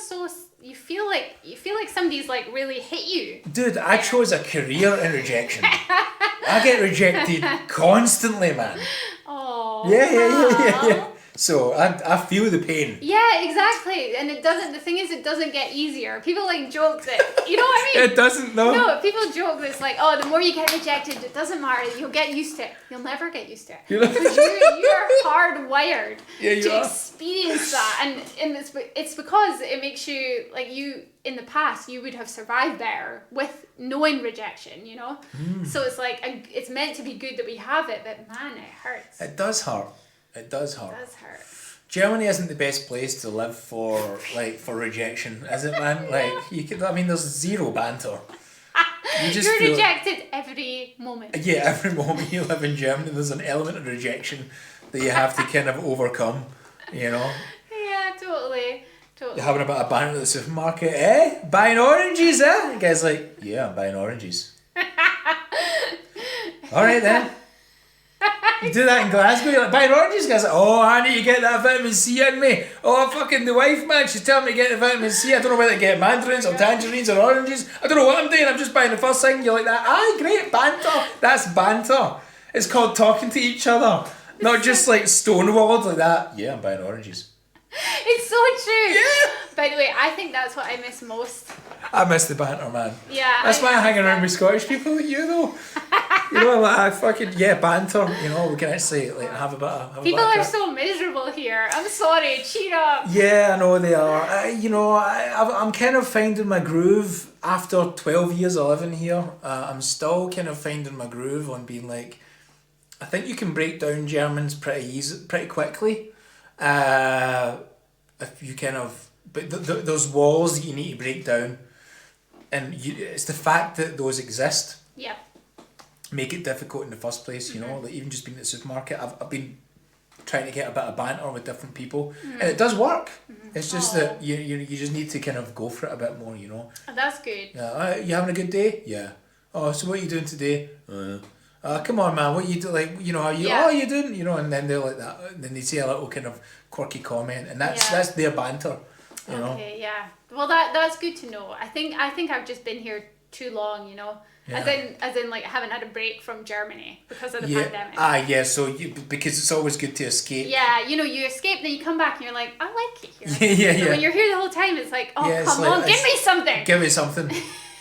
like somebody's like really hit you. Dude, I chose a career in rejection. I get rejected constantly, man. Oh. Yeah. So I feel the pain. Yeah, exactly. And the thing is, it doesn't get easier. People like joke that, you know what I mean? It doesn't, no. No, people joke that it's like, oh, the more you get rejected, it doesn't matter. You'll get used to it. You'll never get used to it. Because you're hardwired to experience that. And it's because it makes you, like in the past, you would have survived better with knowing rejection, So it's like, it's meant to be good that we have it, but man, it hurts. It does hurt. It does hurt. It does hurt. Germany isn't the best place to live for rejection, is it, man? There's zero banter. You're rejected every moment. Yeah, every moment you live in Germany, there's an element of rejection that you have to kind of overcome, Yeah, totally. You're having a bit of banter at the supermarket, eh? Buying oranges, eh? The guy's like, yeah, I'm buying oranges. Alright then. You do that in Glasgow, you're like, buying oranges? Guys like, oh, I need to get that vitamin C in me. Oh, fucking the wife, man, she's telling me to get the vitamin C. I don't know whether to get mandarins or tangerines or oranges. I don't know what I'm doing, I'm just buying the first thing. You're like that. Aye, great, banter. That's banter. It's called talking to each other. Not just like stonewalled like that. Yeah, I'm buying oranges. It's so true. Yeah. By the way, I think that's what I miss most. I miss the banter, man. Yeah. That's why I hang around with Scottish people like you, though. I fucking, banter. We can actually have a bit of. People are so miserable here. I'm sorry, cheer up. Yeah, I know they are. I'm kind of finding my groove after 12 years of living here. I'm still kind of finding my groove on being like, I think you can break down Germans pretty quickly. If you kind of, but those walls that you need to break down, and it's the fact that those exist. Yeah. Make it difficult in the first place, like even just being at the supermarket, I've been trying to get a bit of banter with different people, and it does work. It's just that you just need to kind of go for it a bit more, Oh, that's good. Yeah, you having a good day? Yeah. Oh, so what are you doing today? Come on, man, what you do? Like, how you? Yeah. Oh, you doing? And then they're like that. And then they say a little kind of quirky comment, and that's their banter. Okay, yeah. Well, that's good to know. I think I've just been here too long, Yeah. As in, like, I haven't had a break from Germany because of the pandemic. Yeah. So because it's always good to escape. Yeah, you escape, then you come back, and you're like, I like it here. Yeah. So when you're here the whole time, it's like, oh, come like, on, give me something. Give me something.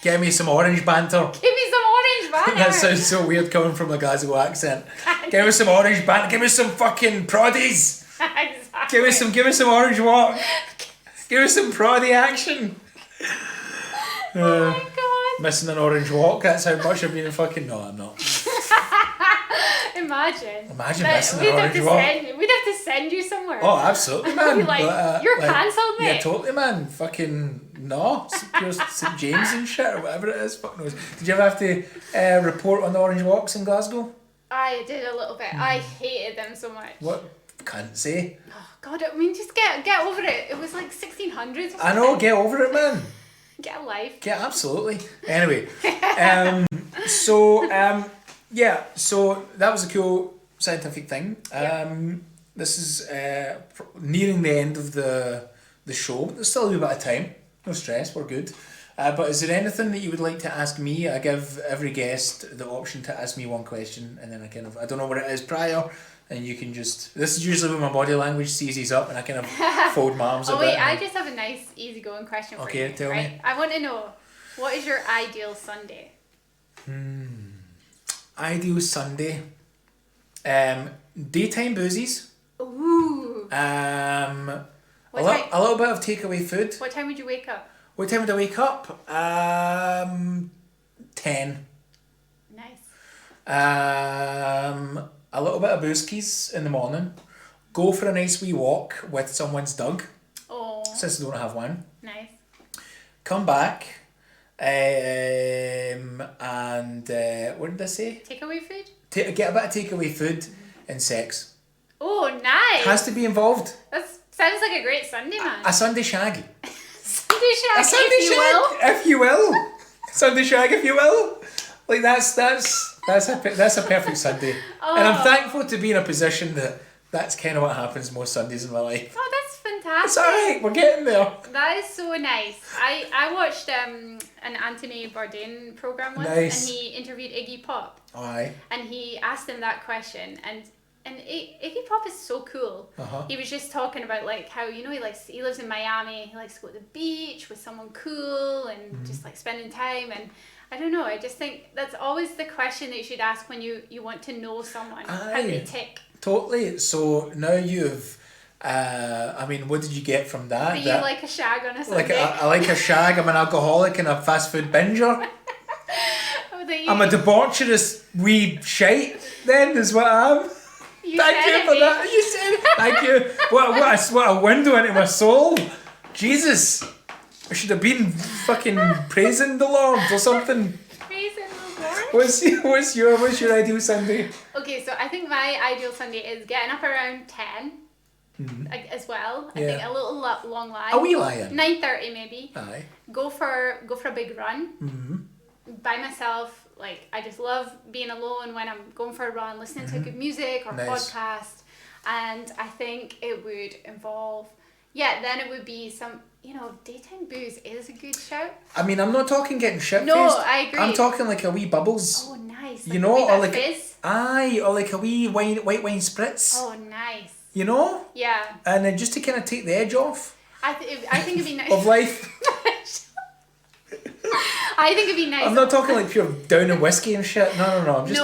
Give me some orange banter. Give me some orange banter. That sounds so weird coming from a Glasgow accent. Give me some orange banter. Give me some fucking proddies. Exactly. Give me some orange walk. Give me some proddy action. Oh my god. Missing an orange walk. That's how much I've been fucking. No, I'm not. Imagine missing an orange walk. We'd have to send you somewhere. Oh, absolutely, man. Be like, you're cancelled, mate. Yeah, totally, man. Fucking no. Pure St James and shit or whatever it is. Fuck knows. Did you ever have to report on the orange walks in Glasgow? I did a little bit. I hated them so much. What? Can't say. Oh God, I mean, just get over it. It was like 1600s. I know. Get over it, man. Get a life. Yeah, absolutely. Anyway, so that was a cool scientific thing. This is nearing the end of the show, but there's still a wee bit of time. No stress, we're good. But is there anything that you would like to ask me? I give every guest the option to ask me one question, and then I don't know what it is prior, and you can just. This is usually when my body language seizes up, and I kind of fold my arms a bit. Oh wait, I just have a nice, easygoing question for you. Okay, tell me. I want to know, what is your ideal Sunday? Ideal Sunday. Daytime boozies. Ooh. A little bit of takeaway food. What time would you wake up? What time would I wake up? 10. Nice. A little bit of booskies in the morning. Go for a nice wee walk with someone's dog. Oh. Since I don't have one. Nice. Come back. And what did I say? Takeaway food? Get a bit of takeaway food and sex. Oh, nice. Has to be involved. That sounds like a great Sunday, man. A Sunday shag. Sunday shag, A Sunday if you shag, will. if you will. Sunday shag, if you will. Like that's a perfect Sunday. Oh. And I'm thankful to be in a position that's kind of what happens most Sundays in my life. Oh, that's fantastic. It's alright, we're getting there. That is so nice. I watched an Anthony Bourdain program once, Nice. and he interviewed Iggy Pop, Aye. and he asked him that question, and Iggy Pop is so cool. Uh-huh. He was just talking about like how, you know, he lives in Miami, he likes to go to the beach with someone cool and just like spending time, and I don't know, I just think that's always the question that you should ask when you want to know someone. How they Aye. tick. Totally. So now you've what did you get from that? Do you like a shag on a Sunday? I like a shag, I'm an alcoholic and a fast food binger. Oh, that I'm a debaucherous wee shite then is what I am. you Thank said you it, for mate. that. You said it. Thank you. What a window into my soul. Jesus. I should have been fucking praising the Lord or something. Praising the Lord. What's your ideal Sunday? Okay, so I think my ideal Sunday is getting up around 10 as well. I think Yeah. a little long lie. A wee lion. 9:30 maybe. Aye. Go for a big run. By myself. Like, I just love being alone when I'm going for a run, listening to good music or Nice. podcast. And I think it would involve, then it would be some, daytime booze is a good shout. I mean, I'm not talking getting shit-faced. No, I agree. I'm talking like a wee bubbles. Oh, nice. You know, or like fizz. aye, or like a wee white wine spritz. Oh, nice. You know, Yeah. and then just to kind of take the edge off I think it'd be nice. of life. I think it'd be nice. I'm not talking like pure down in whiskey and shit. No. I'm just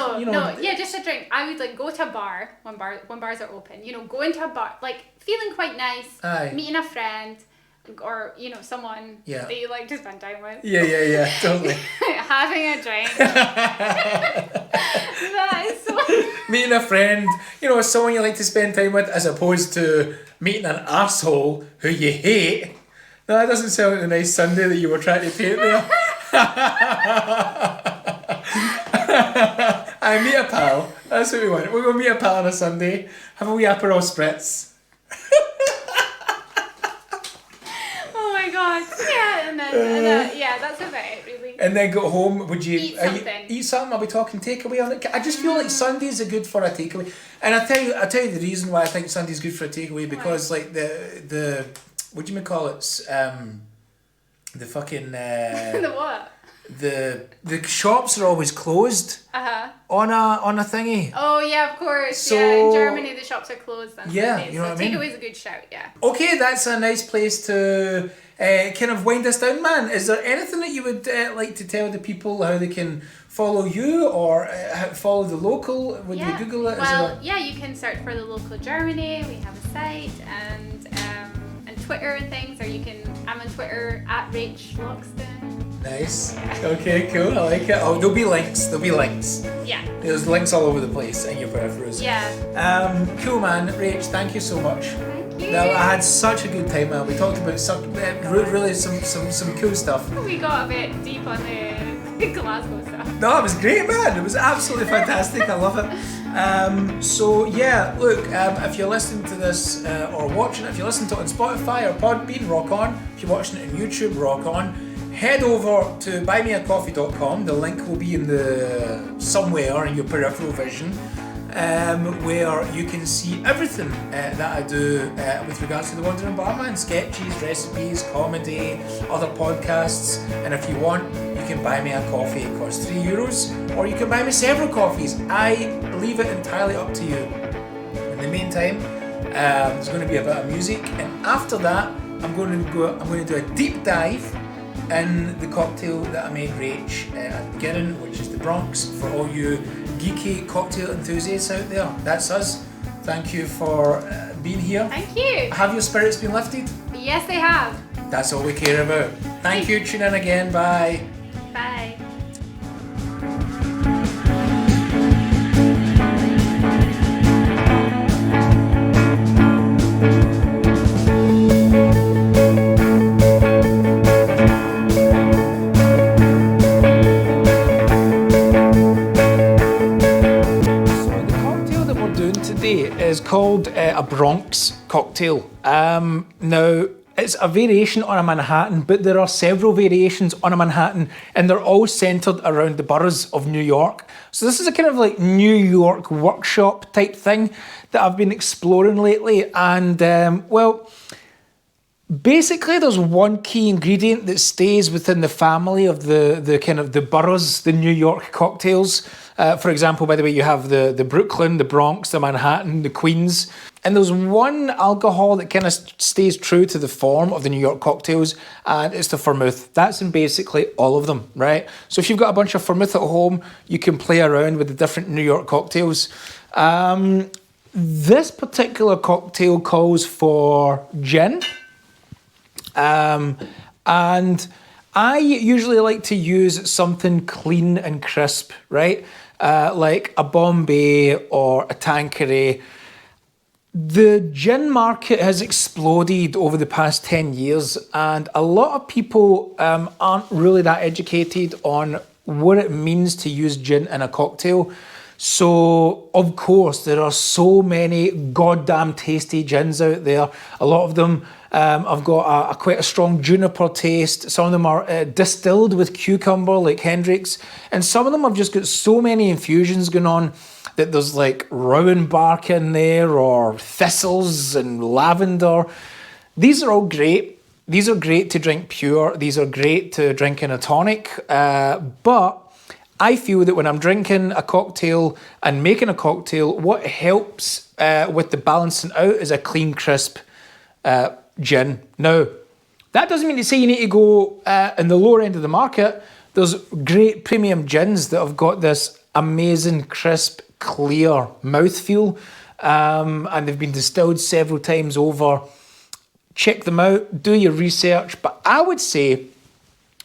Just a drink. I would like go to a bar when bars are open. Go into a bar like feeling quite nice. Aye. Meeting a friend, or someone Yeah. that you like to spend time with. Yeah, totally. Having a drink. That is so. Meeting a friend, someone you like to spend time with, as opposed to meeting an arsehole who you hate. No, that doesn't sound like the nice Sunday that you were trying to paint there. I meet a pal. That's what we want. We're going to meet a pal on a Sunday, have a wee Aperol spritz. Oh my god. Yeah, and then that's about it really. And then go home. Would you Eat something. Eat something? Are we talking takeaway on it? I just feel like Sundays are good for a takeaway. And I'll tell you the reason why I think Sunday's good for a takeaway, because like the what do you call it? The fucking The what? the shops are always closed on a thingy. Oh yeah, of course. So- in Germany the shops are closed on Yeah, Sundays. you know so what I mean? takeaway's a good shout. Yeah. Okay, that's a nice place to kind of wind us down, man. Is there anything that you would like to tell the people how they can follow you or follow the local? Would you Google it? Well, you can search for the local Germany. We have a site and Twitter and things, or I'm on Twitter at Loxton. Nice. Okay, cool. I like it. Oh, there'll be links. Yeah. There's links all over the place in your peripherals. Yeah. Cool, man. Rach, thank you so much. Thank you. No, I had such a good time, man. We talked about really some cool stuff. We got a bit deep on the Glasgow stuff. No, it was great, man. It was absolutely fantastic. I love it. So yeah, look, if you're listening to this or watching it, if you're listening to it on Spotify or Podbean, rock on. If you're watching it on YouTube, rock on. Head over to buymeacoffee.com. The link will be in somewhere in your peripheral vision. where you can see everything that I do with regards to the Wandering Barman, sketches, recipes, comedy, other podcasts. And if you want, you can buy me a coffee. It costs €3, or you can buy me several coffees. I leave it entirely up to you. In the meantime, there's going to be a bit of music, and after that, I'm going to do a deep dive in the cocktail that I made Rach at the beginning, which is the Bronx. For all you geeky cocktail enthusiasts out there, that's us. Thank you for being here. Thank you. Have your spirits been lifted? Yes, they have. That's all we care about. Thank you. Tune in again. Bye. Bye. Is called a Bronx cocktail. Now, it's a variation on a Manhattan, but there are several variations on a Manhattan, and they're all centered around the boroughs of New York. So this is a kind of like New York workshop type thing that I've been exploring lately. And basically there's one key ingredient that stays within the family of the kind of the boroughs, the New York cocktails. For example, by the way, you have the Brooklyn, the Bronx, the Manhattan, the Queens. And there's one alcohol that kind of stays true to the form of the New York cocktails, and it's the vermouth. That's in basically all of them, right? So if you've got a bunch of vermouth at home, you can play around with the different New York cocktails. This particular cocktail calls for gin. And I usually like to use something clean and crisp, right? Like a Bombay or a Tanqueray. The gin market has exploded over the past 10 years, and a lot of people aren't really that educated on what it means to use gin in a cocktail. So, of course, there are so many goddamn tasty gins out there. A lot of them have got quite a strong juniper taste. Some of them are distilled with cucumber, like Hendrick's. And some of them have just got so many infusions going on that there's like rowan bark in there, or thistles and lavender. These are all great. These are great to drink pure. These are great to drink in a tonic. But I feel that when I'm drinking a cocktail and making a cocktail, what helps with the balancing out is a clean, crisp gin. Now, that doesn't mean to say you need to go in the lower end of the market. There's great premium gins that have got this amazing, crisp, clear mouthfeel, and they've been distilled several times over. Check them out, do your research, but I would say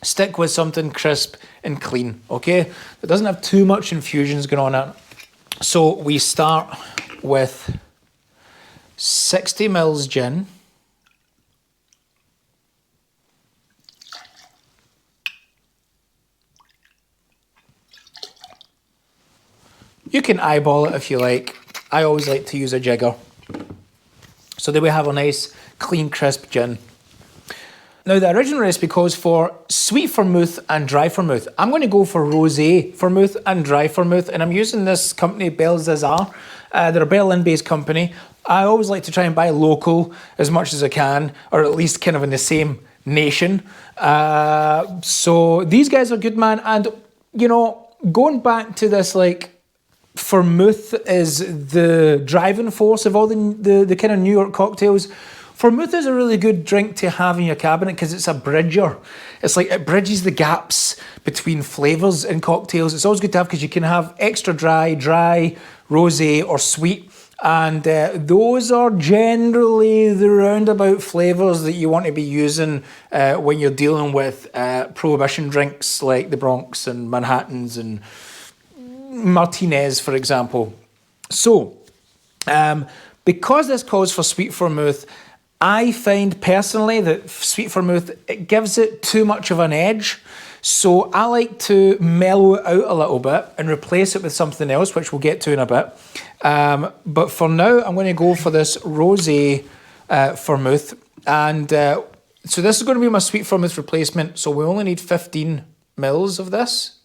stick with something crisp and clean, okay? That doesn't have too much infusions going on in it. So we start with 60 mils gin. You can eyeball it if you like. I always like to use a jigger. So there we have a nice, clean, crisp gin. Now, the original recipe calls for sweet vermouth and dry vermouth. I'm going to go for rosé vermouth and dry vermouth, and I'm using this company, Belzazar. They're a Berlin-based company. I always like to try and buy local as much as I can, or at least kind of in the same nation. So these guys are good, man. And, you know, going back to this, like, vermouth is the driving force of all the kind of New York cocktails. Vermouth is a really good drink to have in your cabinet because it's a bridger. It's like it bridges the gaps between flavours in cocktails. It's always good to have because you can have extra dry, rosé, or sweet. And those are generally the roundabout flavours that you want to be using when you're dealing with prohibition drinks like the Bronx and Manhattans and Martinez, for example. So, because this calls for sweet vermouth, I find personally that sweet vermouth, it gives it too much of an edge. So I like to mellow it out a little bit and replace it with something else, which we'll get to in a bit. But for now, I'm going to go for this rosé vermouth. And so this is going to be my sweet vermouth replacement. So we only need 15 mils of this.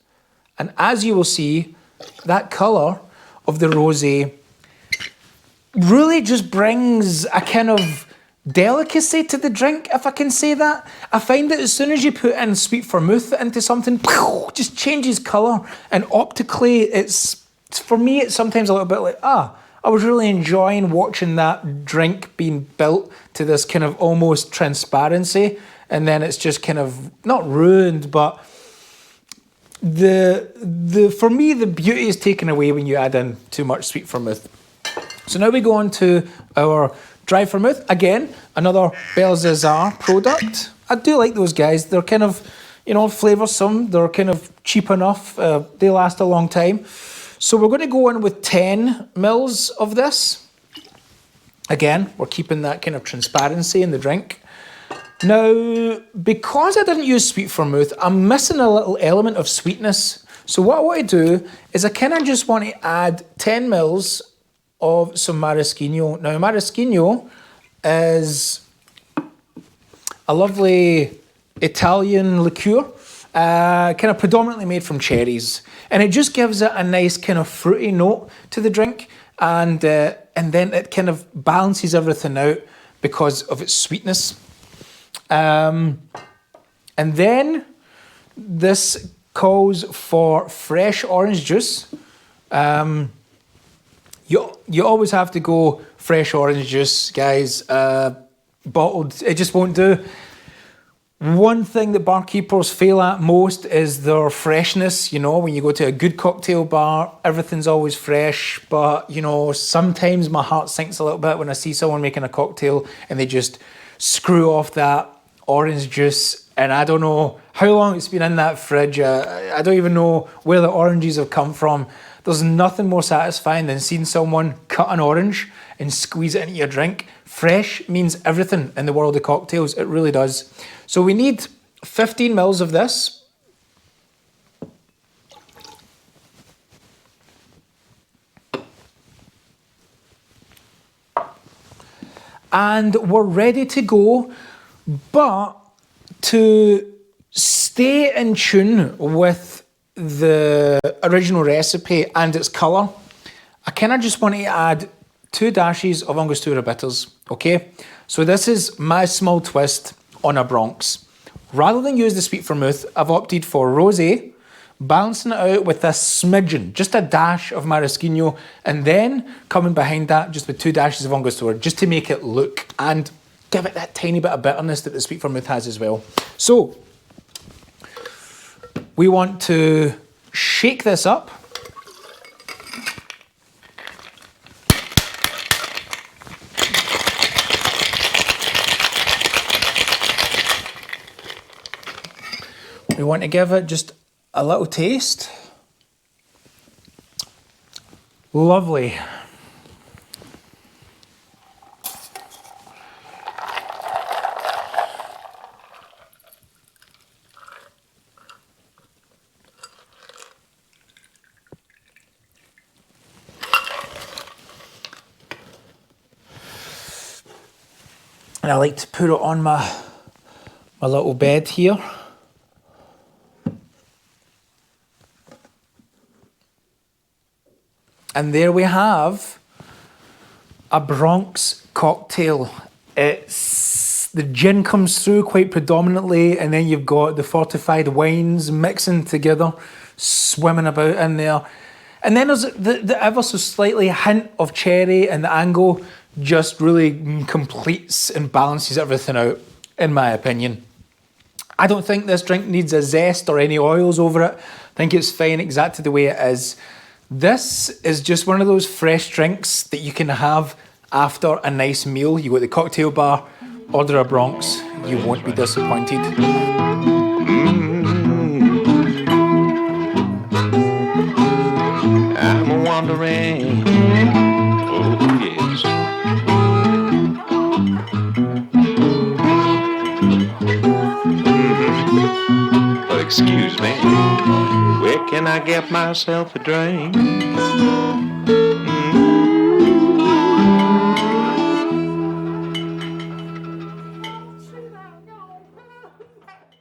And as you will see, that colour of the rosé really just brings a kind of delicacy to the drink, if I can say that. I find that as soon as you put in sweet vermouth into something, just changes colour, and optically for me it's sometimes a little bit like, I was really enjoying watching that drink being built to this kind of almost transparency, and then it's just kind of not ruined, but for me the beauty is taken away when you add in too much sweet vermouth. So now we go on to our dry vermouth. Again, another Belsazar product. I do like those guys. They're kind of, flavoursome. They're kind of cheap enough. They last a long time. So we're going to go in with 10 mils of this. Again, we're keeping that kind of transparency in the drink. Now, because I didn't use sweet vermouth, I'm missing a little element of sweetness. So what I want to do is I kind of just want to add 10 mils of some maraschino. Now, maraschino is a lovely Italian liqueur, kind of predominantly made from cherries, and it just gives it a nice kind of fruity note to the drink, and then it kind of balances everything out because of its sweetness. And then this calls for fresh orange juice. You always have to go fresh orange juice, guys. Bottled, it just won't do. One thing that barkeepers fail at most is their freshness. When you go to a good cocktail bar, everything's always fresh. But, sometimes my heart sinks a little bit when I see someone making a cocktail and they just screw off that orange juice. And I don't know how long it's been in that fridge. I don't even know where the oranges have come from. There's nothing more satisfying than seeing someone cut an orange and squeeze it into your drink. Fresh means everything in the world of cocktails. It really does. So we need 15 mils of this. And we're ready to go. But to stay in tune with the original recipe and its colour, I kind of just want to add 2 dashes of Angostura bitters, okay? So this is my small twist on a Bronx. Rather than use the sweet vermouth, I've opted for rosé, balancing it out with a smidgen, just a dash of maraschino, and then coming behind that just with 2 dashes of Angostura, just to make it look and give it that tiny bit of bitterness that the sweet vermouth has as well. So we want to shake this up. We want to give it just a little taste. Lovely. And I like to put it on my little bed here. And there we have a Bronx cocktail. The gin comes through quite predominantly, and then you've got the fortified wines mixing together, swimming about in there. And then there's the ever so slightly hint of cherry, and the angle just really completes and balances everything out, in my opinion. I don't think this drink needs a zest or any oils over it. I think it's fine exactly the way it is. This is just one of those fresh drinks that you can have after a nice meal. You go to the cocktail bar, order a Bronx, you won't be disappointed. I'm wondering, oh yes. Excuse me, where can I get myself a drink?